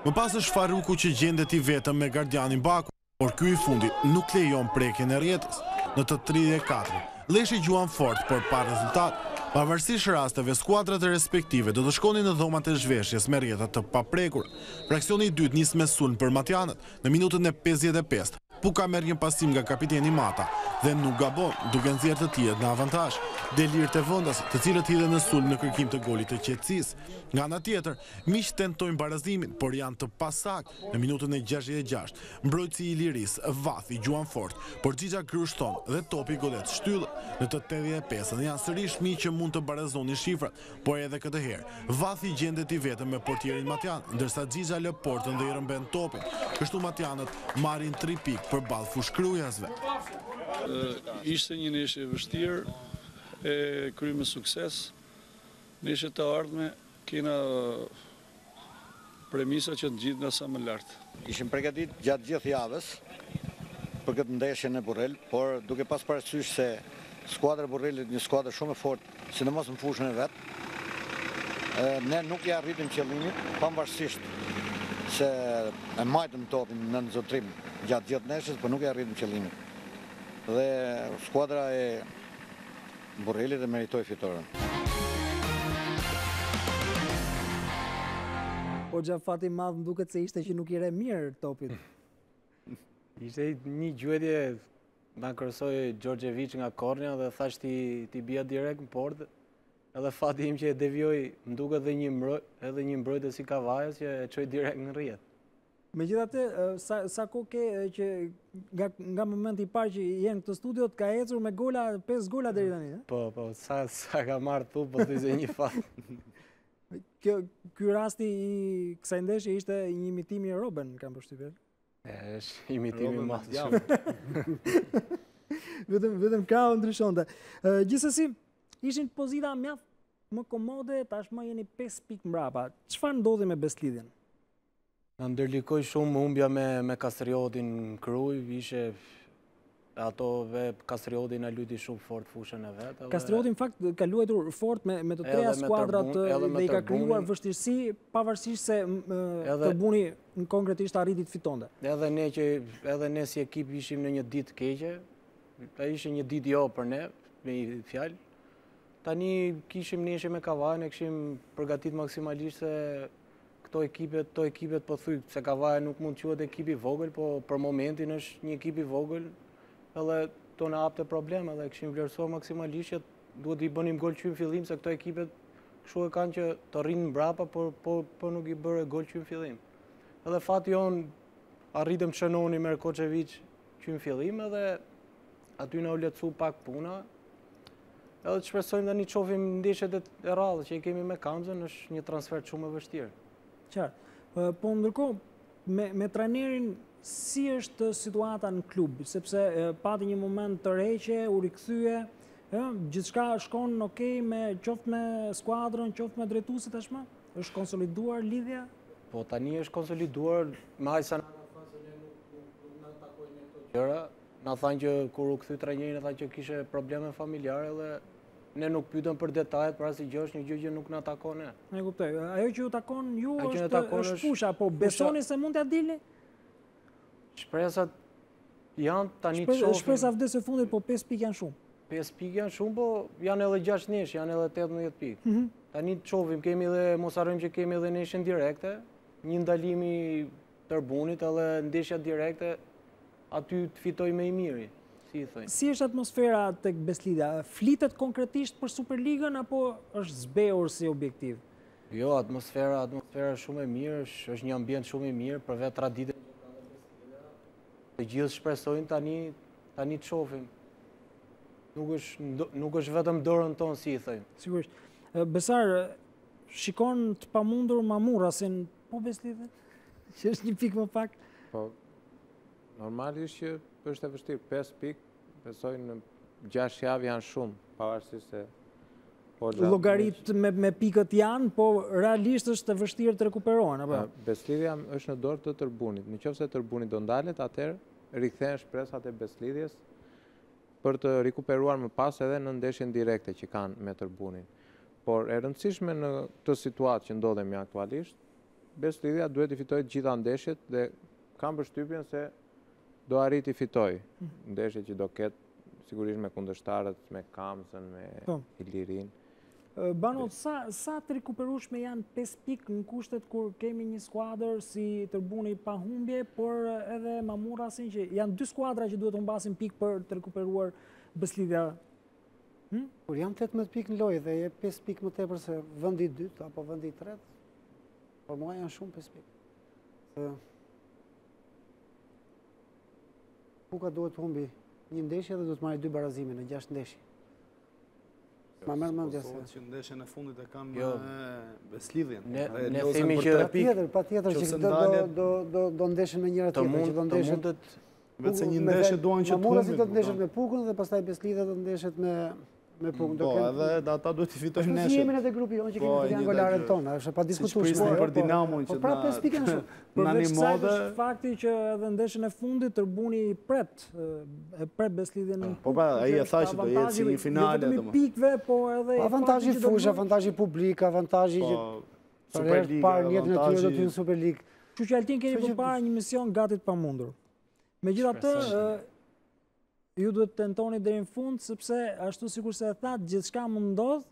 Më pas është Faruku që gjendet i vetëm me gardianin Baku. Por ky i fundit nuk lejon prekjen e rrjetës. Në të 34, Leshi gjuan fort, por pa rezultat. Pavarësisht rasteve, skuadrat e respektive do të shkonin në dhomat e zhveshjes me rrjeta të paprekura. Fraksioni i dytë nis me sulm për matjanët në minutën e 55. Puka merr një pasim nga kapiteni Mata dhe nuk gabon, duke nxjerrë të tjerët në avantazh. Delir të vendasit, të cilët hidhen në sulm në kërkim të golit të qetësisë. Nga ana tjetër, miq tentojnë barazimin, por janë të pasaktë. Në minutën e 66, mbrojtësi i Iliris, Vathi gjuan fort, por Xhixha kryshton dhe topi godet shtyllët. Në të 85-ën janë sërish miq që mund të barazonin shifrat, por edhe këtë herë Vathi gjendet i vetëm me portierin Matjan, ndërsa Xhixha lë portën dhe i rëmben topin. Kështu matjanët marrin 3 pikë përballë fushkrujasve. Ishte një ndeshje e vështirë, e kryer me sukses. Ndeshje të ardhme kena premisa që të gjithë nga sa më lartë. Ishim përgatit gjatë gjithë javës për këtë ndeshje në Borrell, por duke pas parasysh se skuadra Borrellit një skuadër shumë e fortë, sidomos në fushën e vet, ne nuk ja arritëm qëllimin, pavarësisht se e majtëm topin në nxotrim gjatë gjithë ndeshjes, por nuk ja arritëm qëllimin. Dhe skuadra e Borrellit e meritoi fitoren. Po gjafati madh më duket se ishte që nuk i re mirë topit. Ishte një gjuetje ma kërësoj Gjorgjevic nga kornja dhe thash ti bia direkt në portë. Edhe fati im që e devjoj më duket edhe një mbrojtës si Kavajës që e qoj direkt në rrjet. Megjithatë, sa kohë ke që nga momenti i parë që jenë këtë studio të ka ecur me gola, 5 gola deri tani, e? Po, sa ka marrë thu, po të izë një fat. Ky rasti i kësaj ndeshje ishte një imitimi i Robben, kam përshtypjen. Është imitimi i madh. Vetëm krau ndryshonte. Gjithsesi, ishin pozita mjaft më komode, tashmë jeni 5 pikë mbrapa. Çfarë ndodhi me Beslidhjen? Në ndërlikoj shumë humbja me Kastriotin në Kruj, ishe ato Kastriotin e lyti shumë fort fushën e vetë. Kastriotin, në fakt, ka luajtur fort me të treja skuadrat dhe i ka krijuar vështirësi, pavarësisht se Tërbuni në konkretisht arriti të fitonte. Edhe ne si ekip ishim në një ditë keqe, ishte një ditë jo për ne, me i fjalë. Tani kishim neshje me Kavajën, e kishim përgatit maksimalisht se to ekipet po thuj, se Kavaja nuk mund quhet ekipi vogël, po për momentin është një ekipi vogël, edhe to në hapte problem, edhe kishim vlerësuar maksimalisht që duhet i bënim gol qymë fillim, se këto ekipet kështu e kanë që të rrinë mbrapa, por nuk i bërë gol qymë fillim. Edhe fati jonë arritëm të shënoni me Koçevic qymë fillim, edhe aty në u letësu pak puna, edhe të shpresojmë dhe një qofim ndeshjet e rrallë që i kemi me Kamzën, është një transfer shumë e vështirë. Qartë. Po ndërkohë, me trajnerin, si është situata në klub? Sepse pati një moment të reqe, u rikthye, gjithçka shkon okej me qoftë me skuadrën, qoftë me drejtuesit tashmë? Është konsoliduar lidhja? Po tani është konsoliduar, me aq sa nuk na takojnë këto gjëra. Na thanë që kur u kthy trajneri, thanë që kishte probleme familjare dhe ne nuk pyetëm për detajet, pra si gjë është një gjë që nuk na takon ne. E kuptoj. Ajo që ju takon ju është pusha, po besoni se mund t'ja dilni? Shpresat janë tani të shohim. Shpresa vdes e fundit, po 5 pikë janë shumë. 5 pikë janë shumë, po janë edhe 6 neshë, janë edhe 18 pikë. Tani të shohim, kemi edhe, mos harrojmë që kemi edhe neshën direkte, një ndalimi Tërbunit edhe ndeshja direkte, aty të fitoj me i miri, si i thënë. Si është atmosfera tek Beslidja? Flitet konkretisht për Superligën apo është zbehur si objektiv? Jo, atmosfera shumë e mirë, është një ambient shumë i mirë, për vetë traditën të gjithë shpresojnë tani të shohim. Nuk është vetëm dorën tonë, si i thënë. Sigurisht. Besar, shikon të pamundur Mamurasin, po Beslidhen? Që është një pikë më pak? Po, normalisht që është e vështirë, 5 pikë, besoj në 6 javë janë shumë, pavarësisht se... Llogarit me pikët janë, po realisht është e vështirë të rekuperohen, apo? Beslidhja është në dorë të Tërbunit. Nëse Tërbuni do ndalet, atëherë rikthehen shpresat e Beslidhjes për të rikuperuar më pas edhe në ndeshjen direkte që kanë me Tërbunin. Por e rëndësishme në këtë situatë që ndodhemi aktualisht, Beslidhja duhet i fitojë të gjitha ndeshjet dhe kam përshtypjen se do arrit i fitojë ndeshjet që do ketë sigurisht me kundërshtarët, me Kamzën, me Ilirin. Banot, sa të rikuperueshme janë 5 pikë në kushtet kur kemi një skuadër si Tërbuni pa humbje, por edhe Mamurasin që janë 2 skuadra që duhet të humbasin pikë për të rikuperuar Beslidhja? Kur janë 18 pikë në lojë dhe je 5 pikë më tepër se vendi i dytë apo vendi i tretë, por mua janë shumë 5 pikë. Puka duhet të humbi një ndeshje dhe duhet të marrë 2 barazime në 6 ndeshje. Ma mërë mëndja se... që ndeshjen e fundit e kam Beslidhjen. Ne themi që... Pa tjetër që do ndeshen me njëra tjetër, që do ndeshen... Vetëse një ndeshje duan që të Mamurasit do të ndeshet me Pukën dhe pastaj Beslidhja do të ndeshet me Pukën. Po, edhe ata duhet të fitojnë neshët. Si jemi në të grupi jonë që kemi triangolarën tonë, është pa diskutueshme. Për Dinamon që pra 5 pikë janë shumë. Përveç kësaj është fakti që edhe ndeshjen e fundit Tërbuni e pret Beslidhjen në Pukë. Po pra, ai e tha që do jetë si një finale domo. Pikëve, po edhe avantazhi fushë, avantazhi publik, avantazhi që Superliga, parë në jetën e tyre do të jenë Superligë. Kështu që Altin keni përpara një mision gati të pamundur. Megjithatë, ju duhet të tentoni deri në fund, sepse ashtu sikur se e thatë, gjithçka mund ndodh,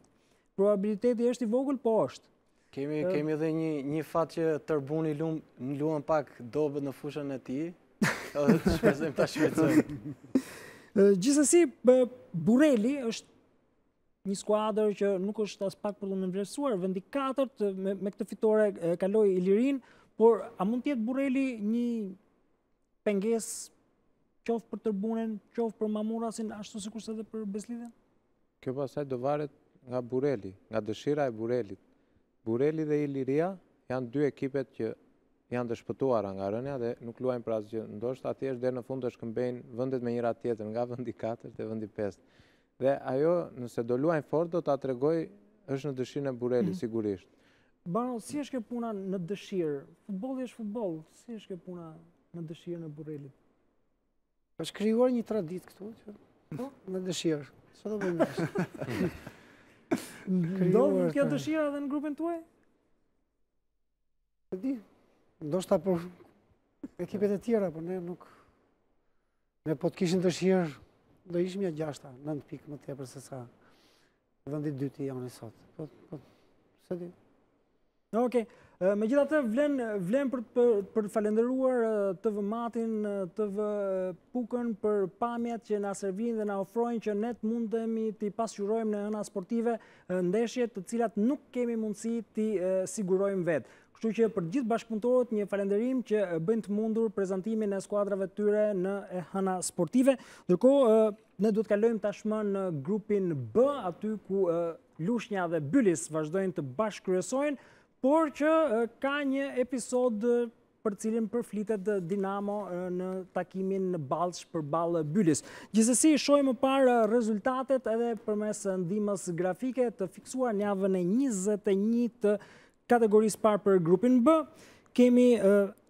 probabiliteti është i vogël, po është. Kemi edhe një fat që Tërbuni luan pak dobët në fushën e tij, edhe të shpresojmë ta shpejtësojmë. Gjithsesi, Burreli është një skuadër që nuk është as pak për të nënvlerësuar, vendi 4 me këtë fitore kaloi Ilirin, por a mund të jetë Burreli një pengesë qoftë për Tërbunin, qoftë për Mamurasin, ashtu sikur se edhe për Beslidhen? Kjo pastaj do varet nga Burreli, nga dëshira e Burrelit. Burreli dhe Iliria janë 2 ekipet që janë të shpëtuara nga rënja dhe nuk luajnë për asgjë. Ndoshta thjesht deri në fund të shkëmbejnë vendet me njëra tjetrën, nga vendi 4 te vendi 5. Dhe ajo, nëse do luajnë fort, do ta tregoj është në dëshirën e Burrelit, sigurisht. Bano, si është kjo puna në dëshirë? Futbolli është futboll, si është kjo puna në dëshirën e Burrelit? Është krijuar një traditë këtu, në dëshirë. Sa do bëjmë? Ndodh kjo dëshira edhe në grupin tuaj? E di, ndoshta për ekipet e tjera, por ne nuk... Ne po të kishin dëshirë, do ishim ja 9 pikë më tepër se sa vendi i dytë janë sot. Po, se di. Okej. Megjithatë vlen për të falendëruar TV Matin, TV Pukën për pamjet që na servin dhe na ofrojnë që ne të mundemi t'i pasqyrojmë në ëna sportive ndeshjet të cilat nuk kemi mundësi t'i sigurojmë vetë. Kështu që për gjithë bashkëpunëtorët një falënderim që bëjnë të mundur prezantimin e skuadrave të tyre në ëna sportive. Ndërkohë ne duhet kalojmë tashmë në grupin B, aty ku Lushnja dhe Bylis vazhdojnë të bashkëkryesojnë. por që ka një episod për cilin përflitet Dinamo në takimin në Ballsh përballë Bylis. Gjithsesi, shohim më parë rezultatet edhe përmes ndihmës grafike të fiksuar në javën e 21 të kategorisë parë për grupin B. Kemi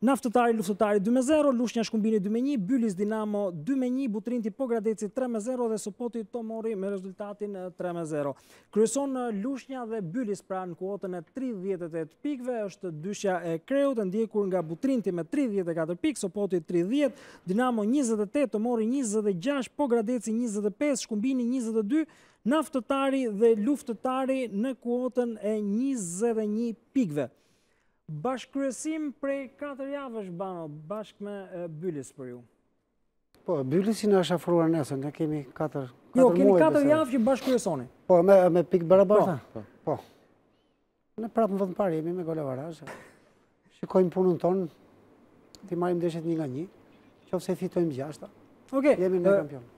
Naftëtari Luftëtari 2-0, Lushnja Shkumbini 2-1, Bylis Dinamo 2-1, Butrinti Pogradeci 3-0 dhe Sopoti Tomori me rezultatin 3-0. Kryeson Lushnja dhe Bylis pra në kuotën e 38 pikëve, është dyshja e Kreut, ndjekur nga Butrinti me 34 pikë, Sopoti 30, Dinamo 28, Tomori 26, Pogradeci 25, Shkumbini 22, Naftëtari dhe Luftëtari në kuotën e 21 pikëve. Bashkërësim prej 4 javësh, Bano, bashkë me Bylis për ju. Po, Bylis në është afruar nesër, ne kemi 4 muaj. Jo, kemi 4 javë që bashkërësoni. Po, me pikë barabarta? Po. Ne prapë në vëndë parë jemi me gole varazhe. Shikojmë punën tonë, ti marim deshet 1-1, qofse fitojmë 6. Jemi në kampion.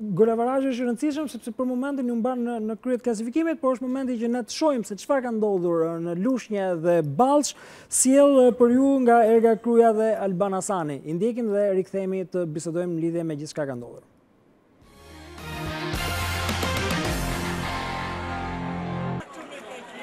Golevarazhi është i rëndësishëm sepse për momentin ju mban në krye të klasifikimit, por është momenti që ne të shohim se çfarë ka ndodhur në Lushnjë dhe Ballsh, sjell për ju nga Erga Kruja dhe Alban Hasani. I ndjekim dhe rikthehemi të bisedojmë në lidhje me gjithçka ka ndodhur.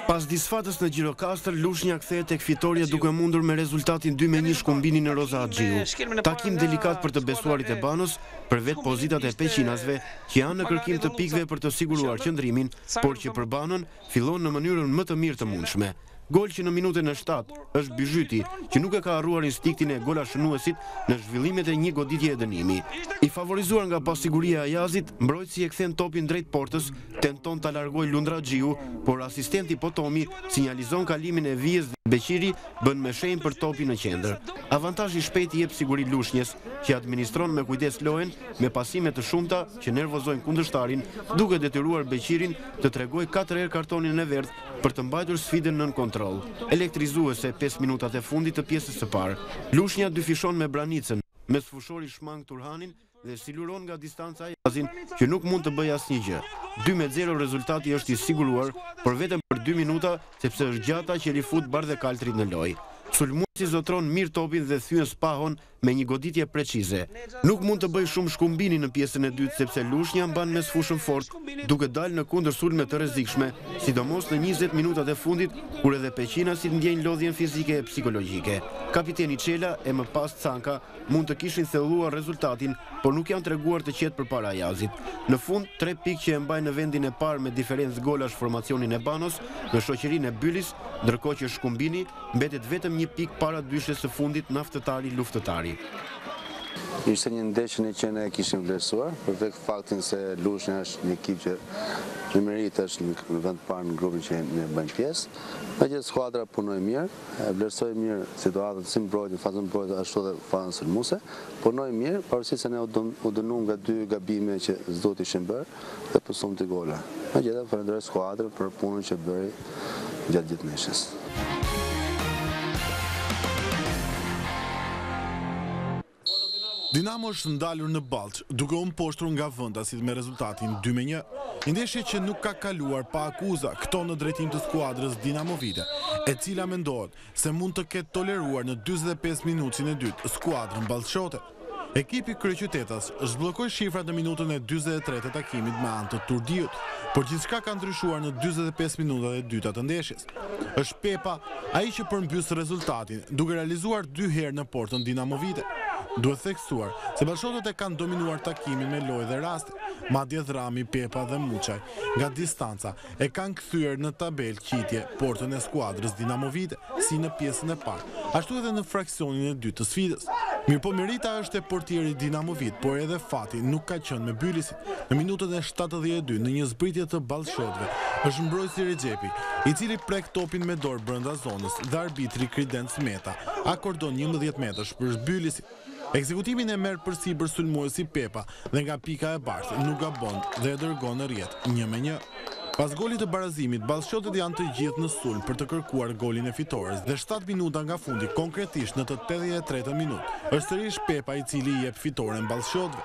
Pas disfatës në Gjirokastër, Lushnja kthehet tek fitoria duke mundur me rezultatin 2-1 Shkumbinin në Roza Haxhiu. Takim delikat për të besuarit e Banos, për vetë pozitat e peqinasve, që janë në kërkim të pikëve për të siguruar qëndrimin, por që për Banon fillon në mënyrën më të mirë të mundshme. Gol që në minutën e 7 është Bizhyti, që nuk e ka harruar instiktin e gola shënuesit në zhvillimet e një goditje e dënimi. I favorizuar nga pasiguria e Ajazit, mbrojtësi e kthen topin drejt portës, tenton ta largojë Lundra Xhiu, por asistenti Potomi sinjalizon kalimin e vijës dhe Beqiri bën me shenjë për topin në qendër. Avantazhi shpejt i jep siguri Lushnjës, që administron me kujdes lojën me pasime të shumta që nervozojnë kundërshtarin, duke detyruar Beqirin të tregojë 4 herë kartonin e verdh për të mbajtur sfidën nën kontroll. Elektrizuese 5 minutat e fundit të pjesës së parë. Lushnja dyfishon me Branicën, me sfushori Shmang Turhanin dhe siluron nga distanca Ajazin që nuk mund të bëjë asnjë gjë. 2-0 rezultati është i siguruar, por vetëm për 2 minuta sepse është gjata që rifut Bardhe Kaltrit në lojë. Sulmuesi zotron mirë topin dhe thyen Spahon me një goditje precize. Nuk mund të bëj shumë Shkumbini në pjesën e dytë sepse Lushnja mban mes fushën fort, duke dalë në kundër sulme të rrezikshme, sidomos në 20 minutat e fundit, kur edhe peqinasit ndjejnë lodhjen fizike e psikologjike. Kapiteni Çela e më pas Canka mund të kishin thelluar rezultatin, por nuk janë treguar të qetë përpara Ajazit. Në fund, 3 pikë që e mbajnë në vendin e parë me diferencë golash formacionin e Banos në shoqërinë e Bylis, ndërkohë që Shkumbini mbetet vetëm 1 pikë para dyshës së fundit Naftëtari Luftëtari. Ishte një ndeshje që ne kishim vlerësuar, për vetë faktin se Lushnja është një ekip që numërisht është në vend parë në grupin që ne bëjmë pjesë. Megjithëse skuadra punoi mirë, vlerësoi mirë situatën si mbrojtje, fazën mbrojtje ashtu edhe fazën sulmuese, punoi mirë, pavarësisht se ne u dënuam nga 2 gabime që s'do të ishin bërë dhe pësum të gola. Megjithatë falenderoj skuadrën për punën që bëri gjatë gjithë ndeshjes. Dinamo është ndalur në Ballsh, duke u mposhtur nga vendasit me rezultatin 2-1. Ndeshje që nuk ka kaluar pa akuza këto në drejtim të skuadrës dinamovite, e cila mendohet se mund të ketë toleruar në 45 minutin e dytë skuadrën ballshote. Ekipi kryeqytetas zhbllokoi shifrat në minutën e 43 të takimit me anë të Turdiut, por gjithçka ka ndryshuar në 45 minutat e dyta të ndeshjes. Është Pepa ai që përmbys rezultatin, duke realizuar 2 herë në portën dinamovite. Duhet theksuar se ballshotët e kanë dominuar takimin me lojë dhe raste, madje Dhrami, Pepa dhe Muçaj nga distanca e kanë kthyer në tabelë qitje portën e skuadrës dinamovite, si në pjesën e parë, ashtu edhe në fraksionin e dytë të sfidës. Mirëpomerita është e portieri dinamovit, por edhe fati nuk ka qenë me Bylisin. Në minutën e 72 në një zbritje të ballshotëve është mbrojtësi Rexhepi, i cili prek topin me dorë brenda zonës dhe arbitri Kridenc Meta akordon 11 metrash për Bylisin. Ekzekutimin e merr përsipër sulmuesi Pepa dhe nga pika e bashkë nuk gabon dhe e dërgon në rrjet 1-1. Pas golit të barazimit, ballshotët janë të gjithë në sulm për të kërkuar golin e fitores dhe 7 minuta nga fundi, konkretisht në të 83 minutë, është sërish Pepa i cili i jep fitoren ballshotëve.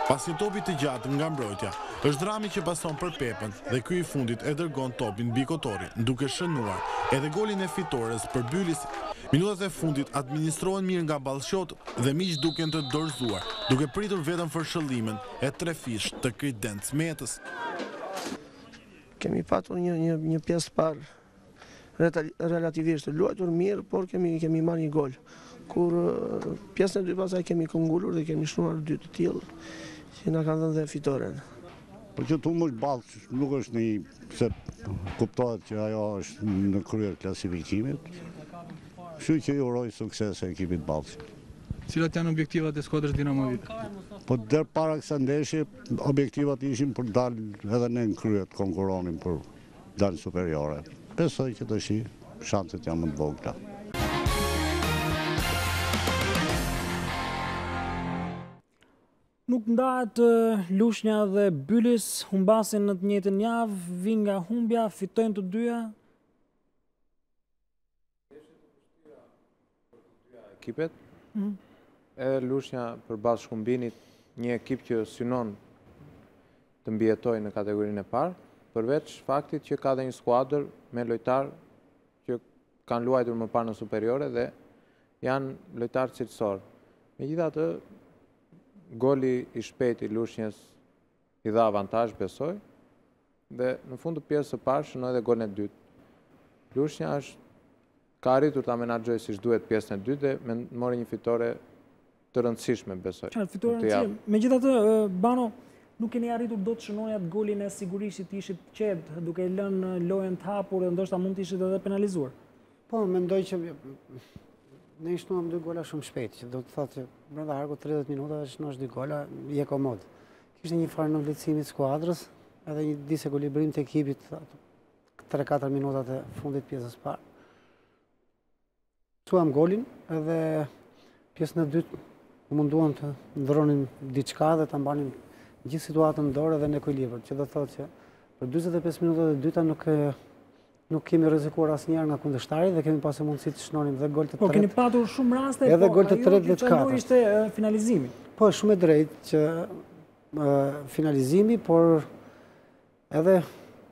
Pas një topi të gjatë nga mbrojtja, është drami që pason për Pepën dhe ky i fundit e dërgon topin mbi kotorin, duke shënuar edhe golin e fitores për Bylisin. Minutat e fundit administrohen mirë nga ballshotët dhe miq duken të dorëzuar, duke pritur vetëm fërshëllimin e trefish të Kridenc Metës. Kemi patur një pjesë parë relativisht luajtur mirë, por kemi marrë një gol. Kur pjesën e dy pasaj kemi këngullur dhe kemi shnuar dy të tillë që na kanë dhënë dhe fitoren. Po që tu më ballë nuk është se kuptohet që ajo është në kryer klasifikimit. Kështu që ju uroj sukses e ekipit Ballçit. Cilat janë objektivat e skuadrës Dinamovit? Po deri para kësaj ndeshje objektivat ishin për dalë edhe ne në krye të konkuronin për dalë superiore. Besoj që tash shanset janë më të vogla. Nuk ndahet Lushnja dhe Bylis, humbasin në të njëjtën javë, vinë nga humbja, fitojnë të dyja. Ekipet, e Lushnja përballë Shkumbinit, një ekip që synon të mbijetojë në kategorinë e parë, përveç faktit që ka dhe një skuadër me lojtarë që kanë luajtur më parë në superiore dhe janë lojtarë cilësor. Megjithatë, goli i shpejt i Lushnjës i dha avantazh, besoj, dhe në fund të pjesës së parë shënoi edhe golin e dytë. Lushnja ka arritur ta menaxhojë siç duhet pjesën e dytë dhe mori një fitore të rëndësishme, besoj. Megjithatë, Bano, nuk keni arritur dot të shënojat golin e sigurisht të ishit qetë, duke lënë lojën të hapur dhe ndoshta mund të ishit edhe penalizuar. Po, mendoj që ne i shnuam 2 gola shumë shpejt, që do të thotë që brenda harku 30 minutave shnosh 2 gola, je komod. Kishte një farë nënvlerësimit skuadrës, edhe një disekulibrim të ekipit 3-4 minutat e fundit pjesës parë. Suam golin, edhe pjesën e dytë u munduan të ndronin diçka dhe të mbanin gjithë situatën në dorë edhe në ekuilibër, që do të thotë që për 45 minutat e dyta nuk kemi rrezikuar asnjëherë nga kundërshtari dhe kemi pasur mundësi të shnonim dhe gol të tretë. Po keni patur shumë raste, edhe gol të tretë dhe të katërt. Ishte finalizimi. Po, shumë e drejtë që finalizimi, por edhe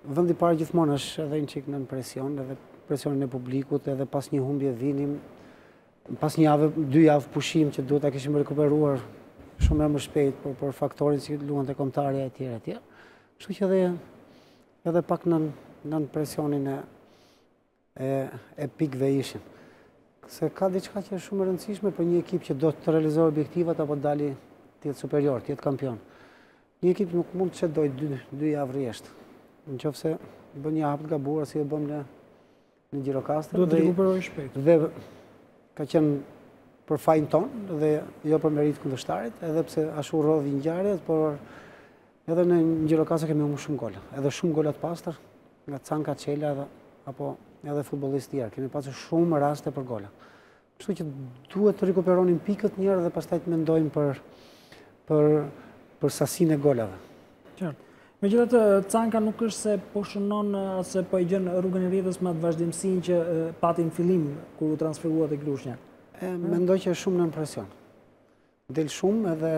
vendi parë gjithmonë është edhe një çik nën presion, edhe presionin e publikut, edhe pas një humbje vinim, pas një javë, 2 javë pushim që duhet ta kishim rikuperuar shumë më shpejt për faktorin që luante kombëtarja e tjerë. Kështu që edhe pak nën presionin e pikëve ishin. Se ka diçka që është shumë e rëndësishme për një ekip që do të realizojë objektivat apo dali të jetë superior, të jetë kampion. Një ekip nuk mund të çdojë 2 javë rresht. Nëse bën një hap të gabuar si e bëm në Gjirokastër, duhet të rikuperojë shpejt. Dhe ka qenë për fajin ton dhe jo për merit kundërshtarit, edhe pse ashtu rrodhi ngjarjet, por edhe në Gjirokastër kemi humbur shumë gola, edhe shumë gola të pastër nga Canka, Çela apo edhe futbollistë tjerë. Kemi pasur shumë raste për gola. Kështu që duhet të rikuperonin pikët një herë dhe pastaj të mendojmë për sasinë e golave. Qartë. Megjithatë, Canka nuk është se po shënon ose po i gjen rrugën e rrjedhës me atë vazhdimsinë që pati në fillim kur u transferua tek Lushnja. Mendoj që është shumë nën presion. Del shumë edhe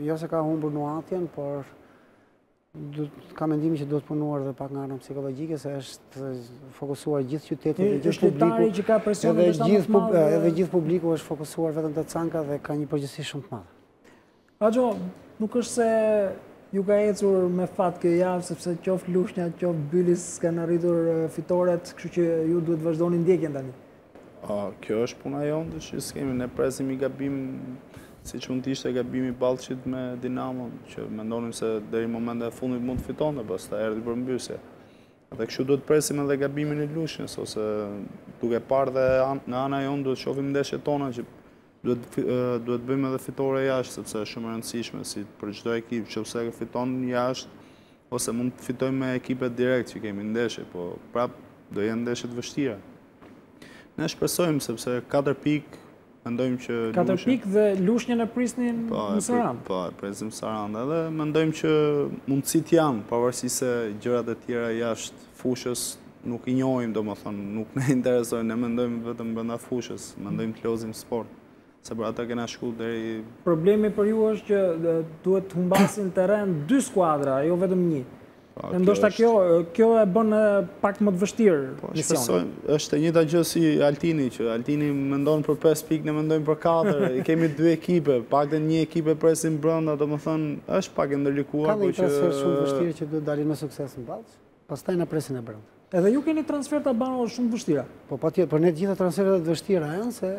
jo se ka humbur nuhatjen, por ka mendimin që duhet punuar dhe pak nga ana psikologjike, se është fokusuar gjithë qyteti dhe gjithë publiku. Që ka presion edhe gjithë publiku është fokusuar vetëm te Canka dhe ka një përgjegjësi shumë të madhe. Axho, nuk është se ju ka ecur me fat kjo javë, sepse qoftë Lushnja, qoftë Bylis kanë arritur fitoret, kështu që ju duhet vazhdoni ndjekjen tani. Kjo është puna jonë, që s'kemi, ne presim i gabim, si që mund t'ishte gabimi Ballçit me Dinamon, që mendonim se deri momente e fundit mund të fiton dhe pas ta erdhi për mbysje. Dhe kështu duhet presim edhe gabimin e Lushnjës, ose duke parë dhe nga ana jonë duhet shohim ndeshjet tona që duhet bëjmë edhe fitore jashtë, sepse është shumë e rëndësishme si për çdo ekip, nëse fiton jashtë ose mund të fitojmë me ekipet direkt që kemi ndeshje, po prap do jenë ndeshje të vështira. Ne shpresojmë sepse 4 pikë mendojmë që 4 pikë dhe Lushnjën e prisnin në Sarandë. Po, presim Sarandë, edhe mendojmë që mundësit janë, pavarësisht se gjërat e tjera jashtë fushës nuk i njohim, domethënë nuk ne interesojnë, ne mendojmë vetëm brenda fushës, mendojmë të lozim sport. Se për ata kena shku deri... Problemi për ju është që duhet të humbasin terren 2 skuadra, jo vetëm 1. Ndoshta kjo e bën pak më të vështirë misionin. Është e njëjta gjë si Altini, që Altini mendon për 5 pikë, ne mendojmë për 4, i kemi 2 ekipe, paktën 1 ekipe presin brenda, domethënë është pak e ndërlikuar, por që ka një transfer shumë vështirë që duhet dalin me sukses në Ballç, pastaj na presin e brenda. Edhe ju keni transfer të banor shumë vështira. Po patjetër, për ne të gjitha transferet të vështira janë se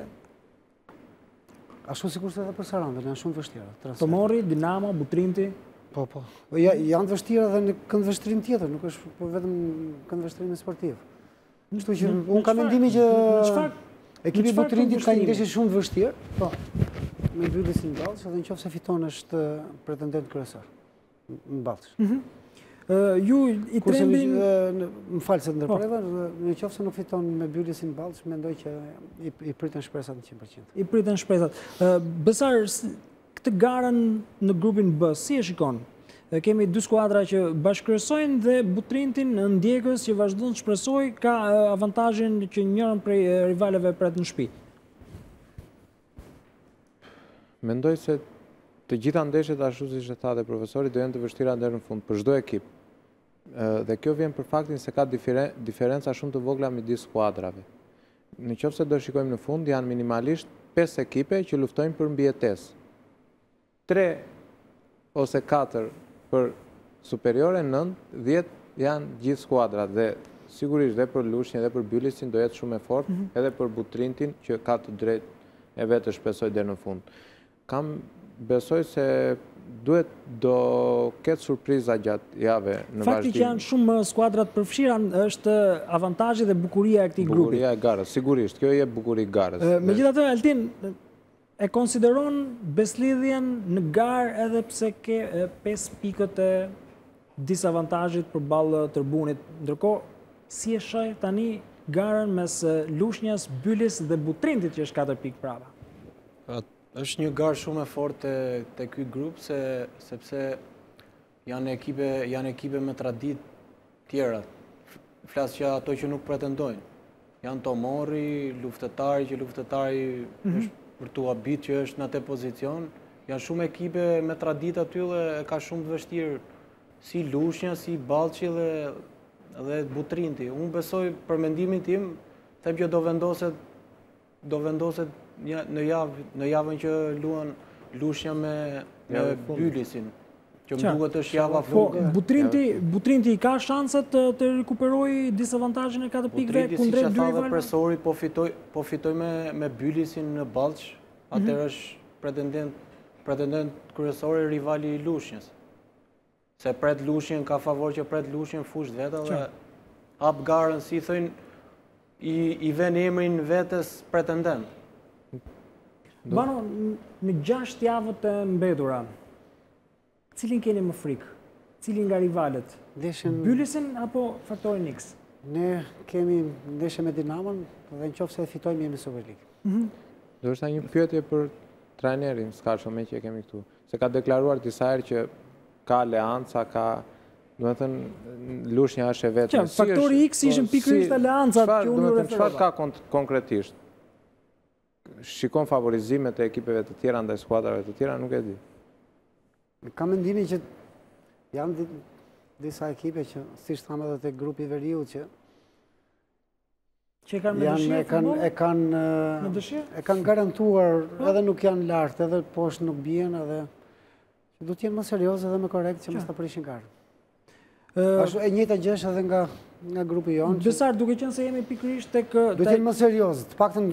ashtu sikur se edhe për Sarandën janë shumë vështira. Tomori, Dinamo, Butrinti. Po. Janë të vështira dhe në këndvështrim tjetër, nuk është vetëm këndvështrimi sportiv. Kështu që unë kam mendimin që ekipi Butrintit ka një ndeshje shumë të vështirë, po, me mbyllesin Ballç, edhe nëse fiton është pretendent kryesor në Ballç. Ju i trembin... Më falë se të ndërpreva, nëse nuk fiton me mbyllesin Ballç, mendoj që i pritën shpresat në 100%. I pritën shpresat. Besar, këtë garën në grupin B, si e shikon? Kemi 2 skuadra që bashkëkryesojnë dhe Butrintin në ndjekës që vazhdon të shpresoj ka avantazhin që njërin prej rivaleve pret në shtëpi. Mendoj se të gjitha ndeshjet ashtu siç e tha dhe profesori do jenë të vështira deri në fund për çdo ekip. Dhe kjo vjen për faktin se ka diferenca shumë të vogla midis skuadrave. Nëse do shikojmë në fund, janë minimalisht 5 ekipe që luftojnë për mbijetesë. 3 ose 4 për superiore, 9, 10 janë gjithë skuadrat dhe sigurisht dhe për Lushnjë dhe për Bylisin do jetë shumë e fortë, edhe për Butrintin që ka të drejtë e vetë të shpresoj deri në fund. Besoj se do ketë surpriza gjatë jave në vazhdim. Fakti që janë shumë skuadrat përfshira është avantazhi dhe bukuria e këtij grupi. Bukuria e garës, sigurisht, kjo jep bukuri garës. Megjithatë, Altin e konsideron beslidhjen në garë edhe pse ke 5 pikët e disavantazhit përballë Tërbunit. Ndërkohë, si e sheh tani garën mes Lushnjës, Bylis dhe Butrintit që është 4 pikë prapa? Është një garë shumë e fortë te ky grup sepse janë ekipe me traditë tjera. Flas që ato që nuk pretendojnë. Janë Tomori, luftëtari është për tu habit që është në atë pozicion. Janë shumë ekipe me traditë aty dhe ka shumë të vështirë si Lushnja, si Ballçi dhe Butrinti. Unë besoj për mendimin tim, them që do vendoset në javën që luan Lushnja me Bylisin, që më duket është java fundit. Butrinti ka shanset të rikuperojë disavantazhin e 4 pikëve kundrejt dy rivalëve? Presori po fitoj me Bylisin në Ballç, atëherë është pretendent kryesor i rivali i Lushnjës. Se pret Lushnjën, ka favor që pret Lushnjën fushë veta dhe hap garën, si thënë, i vën emrin vetes pretendent. Bano, në 6 javët e mbetura, cilin keni më frikë? Cilin nga rivalet? Bylisin apo Faktorin X? Ne kemi ndeshje me Dinamon dhe nëse e fitojmë jemi Superligë. Do është një pyetje për trajnerin, s'ka shumë që kemi këtu. Se ka deklaruar disa herë që ka aleanca, do të thënë Lushnja është e vetë. Faktori X ishin pikërisht aleancat që unë referova. Çfarë ka konkretisht? Shikon favorizimet e ekipeve të tjera ndaj skuadrave të tjera, nuk e di. Kam mendimin që janë disa ekipe që, siç thamë edhe te grupi Veriu, që e kanë garantuar, edhe nuk janë lart, edhe poshtë nuk bien, edhe do të jenë më serioze dhe më korrekt që mos ta prishin garën. Ashtu e njëjta gjë është edhe nga grupi jonë. Besar, duke qenë se jemi pikërisht tek do të jenë më serioz, të paktën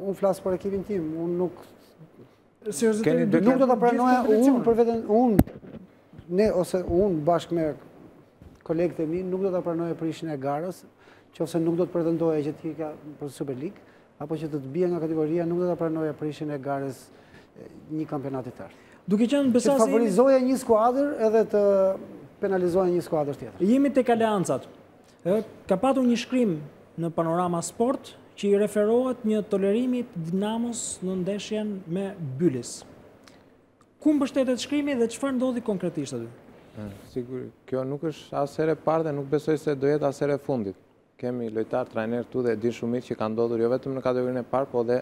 unë flas për ekipin tim, unë nuk do ta pranoja unë për veten ose unë bashkë me kolegët e mi nuk do ta pranoja prishin e garës, qofse nuk do të pretendoja që të ikja për Superligë, apo që të bie nga kategoria, nuk do ta pranoja prishin e garës një kampionat i tërë. Duke qenë besar se favorizoja një skuadër edhe të penalizoja një skuadër tjetër. Jemi tek aleancat. Ka patur një shkrim në Panorama Sport që i referohet një tolerimi të Dinamos në ndeshjen me Bylis. Ku mbështetet shkrimi dhe çfarë ndodhi konkretisht aty? Sigur, kjo nuk është as herë e parë dhe nuk besoj se do jetë as herë e fundit. Kemi lojtar trajner këtu dhe din shumë mirë që ka ndodhur jo vetëm në kategorinë e parë, po dhe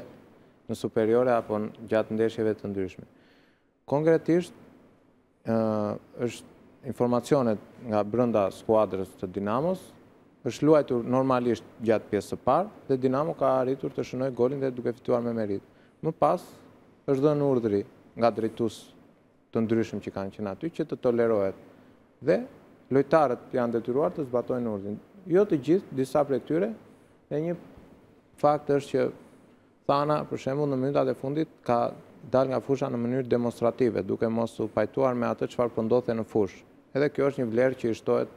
në superiore apo gjatë ndeshjeve të ndryshme. Konkretisht, është informacionet nga brenda skuadrës të Dinamos, është luajtur normalisht gjatë pjesës së parë dhe Dinamo ka arritur të shënojë golin dhe duke fituar me merit. Më pas, është dhënë urdhri nga drejtues të ndryshëm që kanë qenë aty që të tolerohet dhe lojtarët janë detyruar të zbatojnë urdhrin. Jo të gjithë, disa prej tyre, dhe një fakt është që Thana, për shembull, në minutat e fundit ka dalë nga fusha në mënyrë demonstrative, duke mos u pajtuar me atë çfarë po ndodhte në fushë. Edhe kjo është një vlerë që i shtohet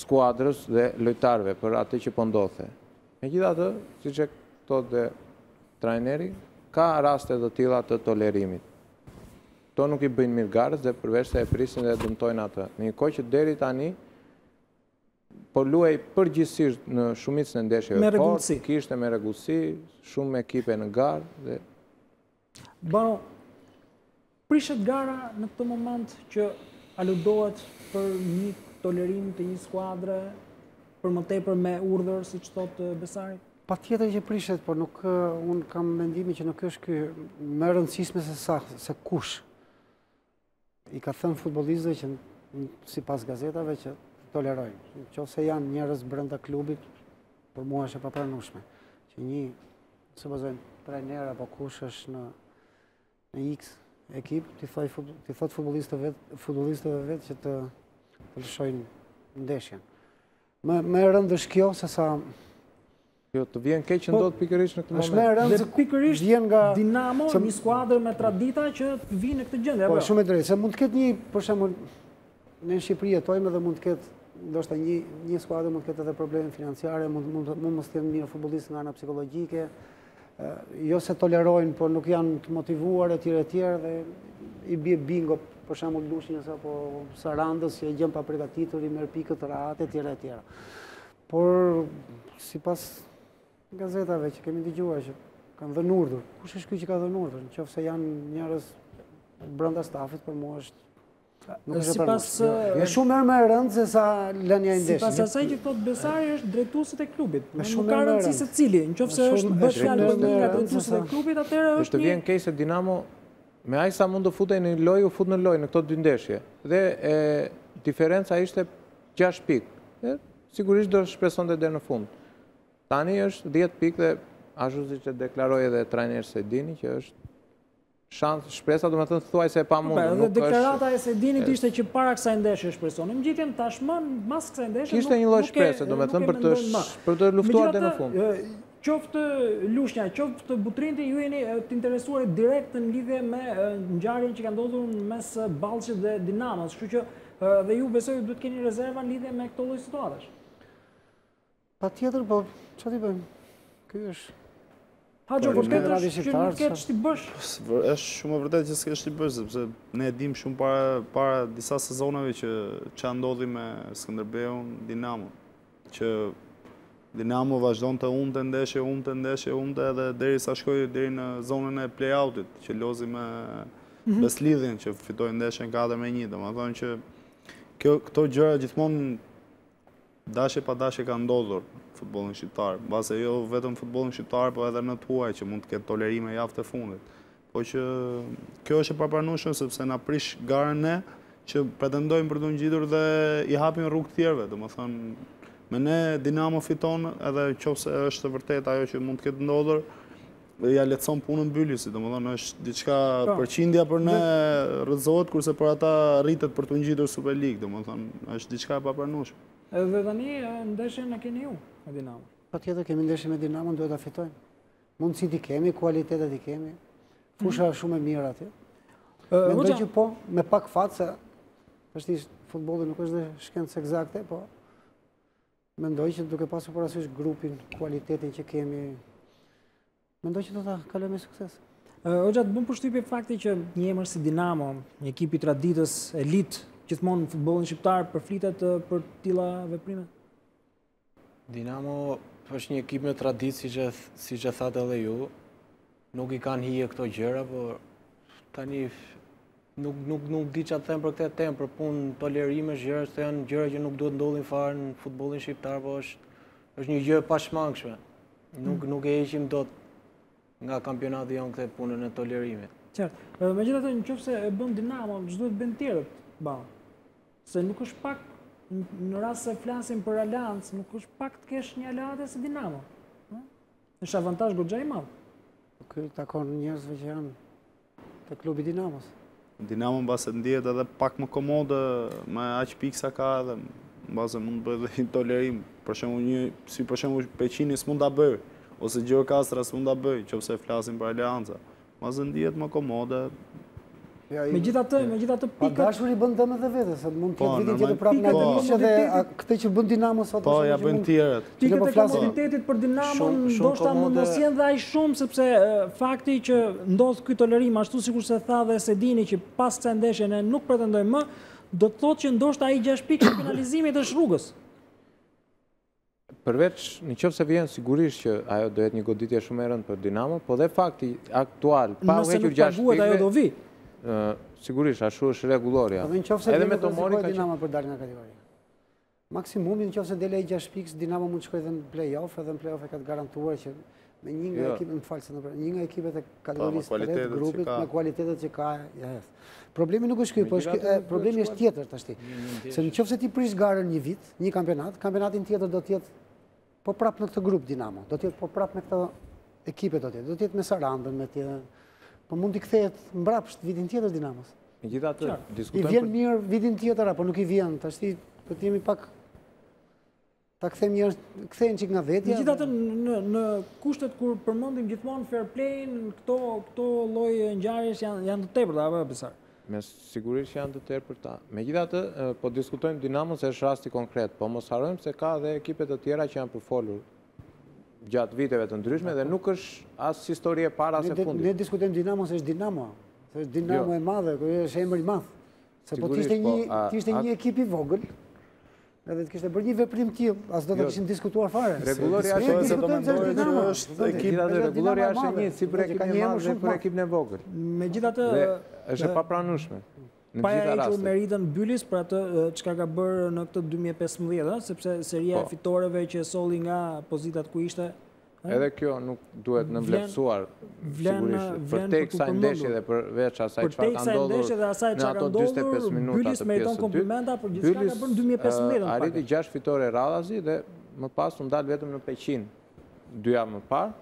skuadrës dhe lojtarëve për atë që po ndodhte. Megjithatë, siç e thotë dhe trajneri, ka raste të tilla të tolerimit. To nuk i bëjnë mirë garës dhe përveç se e prisin dhe dëmtojnë atë. Në një kohë që deri tani po luaj përgjithsisht në shumicën e ndeshjeve fortë, kishte me rregullsi, shumë ekipe në garë dhe Bano, prishet gara në këtë moment që aludohet për një tolerim të një skuadre, për më tepër me urdhër, siç thotë Besari? Patjetër që prishet, por nuk unë kam mendimin që nuk është ky më rëndësishme se kush. I ka thënë futbollistëve që sipas gazetave që tolerojnë. Nëse janë njerëz brenda klubit, për mua është e papranueshme që një supozojmë trajner apo kush është në X ekip, ti thot futbollistëve vetë që të lëshojnë ndeshjen. Më e rëndë është kjo se sa jo, të vjen keq që ndodh pikërisht në këtë moment. Është më e rëndë se pikërisht vjen nga Dinamo, një skuadër me tradita që vjen në këtë gjendje. Po, shumë e drejtë, se mund të ketë një, për shembull, në Shqipëri jetojmë dhe mund të ketë, ndoshta një skuadër mund të ketë edhe probleme financiare, mund mos të jenë mirë futbollistë nga ana psikologjike, jo se tolerojnë, por nuk janë të motivuar etj dhe i bie bingo, për shembull Lushnjës apo Sarandës që e gjen pa përgatitur, i merr pikë të rate etj. Por sipas gazetave që kemi dëgjuar që kanë dhënë urdhër, kush është ky që ka dhënë urdhër? Nëse janë njerëz brenda stafit, për mua është është shumë më e rëndë se sa lënia e ndeshjes. Sipas asaj që thotë Besari, është drejtuesit e klubit. Nuk ka rëndësi se cili, nëse është bëhet fjalë për nga drejtuesit e klubit, atëherë është të vjen keq se Dinamo me aq sa mund të futej në lojë, u fut në lojë në këto dy ndeshje. Dhe diferenca ishte 6 pikë. Dhe sigurisht do shpresonte deri në fund. Tani është 10 pikë dhe ashtu siç e deklaroi edhe trajneri Sedini që është shpresa, do të thënë thuajse e pamundur. Dhe deklarata e Sedinit ishte që para kësaj ndeshje shpresonin ngjitjen, tashmë mas kësaj ndeshje kishte një lloj shprese, do të thënë për të luftuar deri në fund. Qoftë Lushnja, qoftë Butrinti, ju jeni të interesuar direkt në lidhje me ngjarjen që ka ndodhur mes Ballçit dhe Dinamos, kështu që dhe ju besoj duhet keni rezerva në lidhje me këto lloj situatash. Patjetër, po çfarë ti bëjmë? Ky është Haxho, po që nuk ketë ç'ti bësh. Është shumë e vërtetë që s'ke ç'ti bësh, sepse ne e dimë shumë para disa sezonave që ç'a ndodhi me Skënderbeun, Dinamo, që Dinamo vazhdon të humte ndeshje, edhe derisa shkoi deri në zonën e play-outit, që lozi me Beslidhin, që fitoi ndeshjen 4-1. Domethënë që këto gjëra gjithmonë dashje pa dashje ka ndodhur futbollin shqiptar, mbase jo vetëm futbollin shqiptar, po edhe në tuaj që mund të ketë tolerime javë të fundit. Po që kjo është e papranueshme sepse na prish garën ne që pretendojmë për të ngjitur dhe i hapin rrugë të tjerëve, domethënë me ne Dinamo fiton edhe nëse është vërtet ajo që mund të ketë ndodhur, ja lehtëson punën Bylisit, domethënë është diçka përqindja për ne rrëzohet, kurse për ata rritet për të ngjitur Super League, domethënë është diçka e papranueshme. Edhe tani ndeshjen e keni ju me Dinamo. Patjetër kemi ndeshje me Dinamo, duhet ta fitojmë. Mundësit i kemi, kualitetet i kemi. Fusha është shumë e mirë atje. Mendoj që po, me pak fat se vërtetisht futbolli nuk është dhe shkencë eksakte, po mendoj që duke pasur parasysh grupin, kualitetin që kemi, mendoj që do ta kalojmë me sukses. Hoxha, të bëm përshtypje fakti që një emër si Dinamo, një ekip i traditës, elit, gjithmonë në futbollin shqiptar përflitet për tilla veprime? Dinamo është një ekip me traditë, siç e thatë edhe ju. Nuk i kanë hije këto gjëra, por tani nuk di çfarë them për këtë temë, për punë tolerime, gjëra që janë gjëra që nuk duhet ndodhin fare në futbollin shqiptar, po është një gjë e pashmangshme. Nuk e heqim dot. nga kampionati jonë këtë punën e tolerimit. Qartë. Megjithatë, nëse e bën Dinamo, ç'duhet bën tjerët, se nuk është pak në rast se flasim për Aleancë, nuk është pak të kesh një Aleancë si Dinamo. Është avantazh goxha i madh. Ky takon njerëzve që janë te klubi Dinamos. Dinamo mbase ndihet edhe pak më komode, me aq piksa ka edhe mbase mund të bëjë dhe tolerim. Për shembull Peqini s'mund ta bëj, ose Gjirokastra s'mund ta bëj, nëse flasim për Aleanca. Mbase ndihet më komode. Megjithatë pikat dashuri bën dëm edhe vetë, se mund të jetë vitin tjetër prapë në Adenisë dhe këtë që bën Dinamo sot. Po, ja bën tjerët. Pikat e komoditetit për Dinamo ndoshta mund mos jenë dhe aq shumë, sepse fakti që ndodh ky tolerim ashtu sikur se tha dhe Sedini që pas kësaj ndeshje ne nuk pretendojmë më, do të thotë që ndoshta ai 6 pikë finalizimit është rrugës. Përveç nëse vjen sigurisht që ajo do jetë një goditje shumë e rëndë për Dinamo, po dhe fakti aktual pa u hequr 6 pikë. Ajo do vi. Sigurisht, ashtu është rregulloria. Edhe me Tomori ka Dinamo për dalë nga kategoria. Maksimumi nëse dele 6 pikë, Dinamo mund të shkojë edhe në play-off, edhe në play-off e ka të garantuar që me një nga ekipet, më falë se një nga ekipet e kategorisë të tretë grupit me kualitetet që ka. Problemi nuk është ky, po problemi është tjetër tashti. Se nëse ti prish garën një vit, një kampionat, kampionatin tjetër do të jetë po prapë në këtë grup Dinamo, do të jetë po prapë me këto ekipe do të jetë me Sarandën, me tjetër. Po mund t'i kthehet mbrapsht vitin tjetër Dinamos. Megjithatë, diskutojmë. I vjen mirë vitin tjetër apo nuk i vjen? Tashti do të jemi pak ta kthehen çik nga vetja. Megjithatë në kushtet kur përmendim gjithmonë fair play-n, këto lloj ngjarjesh janë të tepërta apo besar? Me sigurisht janë të tepërta. Megjithatë, po diskutojmë Dinamo se është rasti konkret, po mos harrojmë se ka edhe ekipe të tjera që janë përfolur gjatë viteve të ndryshme dhe nuk është as histori e para se fundit. Ne diskutojmë Dinamo se është Dinamo. Se është Dinamo e madhe, është emër i madh. Se po të ishte një ekip i vogël, edhe të kishte bërë një veprim tillë, as do të kishim diskutuar fare. Rregulloria është rregulloria është një si për ekipin e madh dhe për ekipin e vogël. Megjithatë, është e papranueshme. Paja hequr meritën Bylis për atë çka ka bërë në këtë 2015, sepse seria e fitoreve që solli nga pozitat ku ishte. Edhe kjo nuk duhet në vlerësuar, sigurisht, për te kësaj ndeshje dhe përveç asaj çfarë ka ndodhur në ato 45 minuta të pjesës së dytë. Bylis arriti 6 fitore radhazi dhe më pas u ndal vetëm në Peqin 2 javë më parë.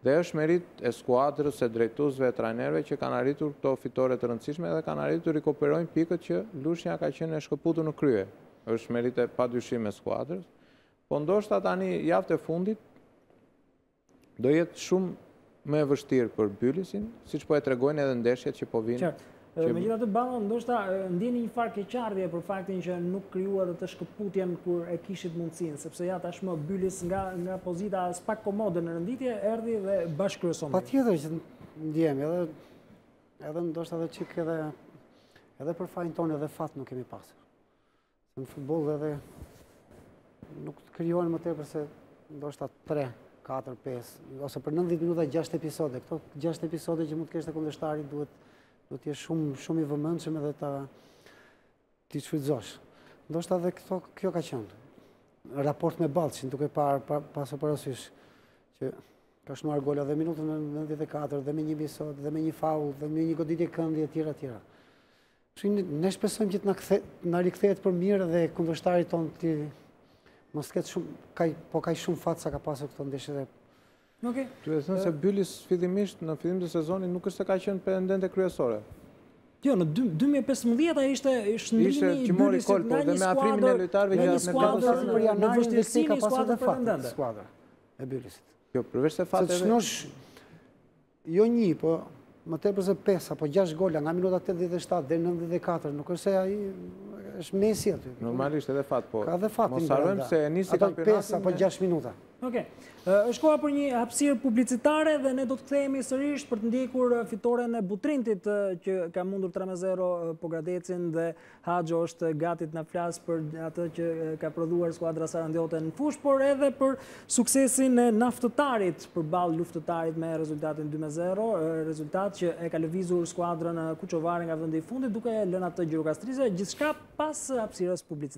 Dhe është merit e skuadrës, e drejtuesve, e trajnerëve që kanë arritur këto fitore të rëndësishme dhe kanë arritur të rikuperojnë pikët që Lushnja ka qenë e shkëputur në krye. Është merit e padyshim e skuadrës. Po ndoshta tani javët e fundit do jetë shumë më e vështirë për Bylisin, siç po e tregojnë edhe ndeshjet që po vinë. Megjithatë Balla ndoshta ndjeni një farë keqardhje për faktin që nuk krijua të shkëputjen kur e kishit mundësinë, sepse ja tashmë Bylis nga pozita pak komode në renditje erdhi dhe bashkëkryeson. Patjetër që ndjemi, edhe ndoshta edhe çik edhe për fajin tonë edhe fat nuk kemi pasur. Në futboll edhe nuk krijohen më tepër se ndoshta 3, 4, 5, ose për 90 minuta 6 episode. Këto 6 episode që mund të kesh te kundërshtari duhet të jesh shumë i vëmendshëm edhe ti shfrytëzosh. Ndoshta edhe kjo ka qenë. Raport me Ballçin duke pasur parasysh që ka shnuar gola dhe minutën në 94 dhe me një episod dhe me një faull dhe me një goditje këndi etj. Ne shpresojmë që të na rikthehet për mirë dhe kundërshtarit ton ti mos ketë shumë kaq shumë fat sa ka pasur këto ndeshje. Okej. Duhet të thënë se Bylis fillimisht në fillim të sezonit nuk është se ka qenë pretendente kryesore. Jo, në 2015 ai ishte shndrimi i Bylisit nga një skuadër e skuadrës për janarin dhe si ka pasur edhe fat skuadra e Bylisit. Jo, përveç se fatet jo një, po më tepër se 5 apo 6 gola nga minuta 87 deri në 94, nuk është se ai është mesi aty. Normalisht edhe fat, po. Ka edhe fat. Mos harrojmë se nisi kampionatin 5 apo 6 minuta. Okej. Është koha për një hapësirë publicitare dhe ne do të kthehemi sërish për të ndjekur fitoren e Butrintit që ka mundur 3-0 Pogradecin dhe Haxho është gati të na flas për atë që ka prodhuar skuadra sarandiote në fushë, por edhe për suksesin e Naftëtarit përballë Luftëtarit me rezultatin 2-0, rezultat që e ka lëvizur skuadrën Kuçovare nga vendi i fundit duke lënë atë Gjirokastrize, gjithçka pas hapësirës publicitare.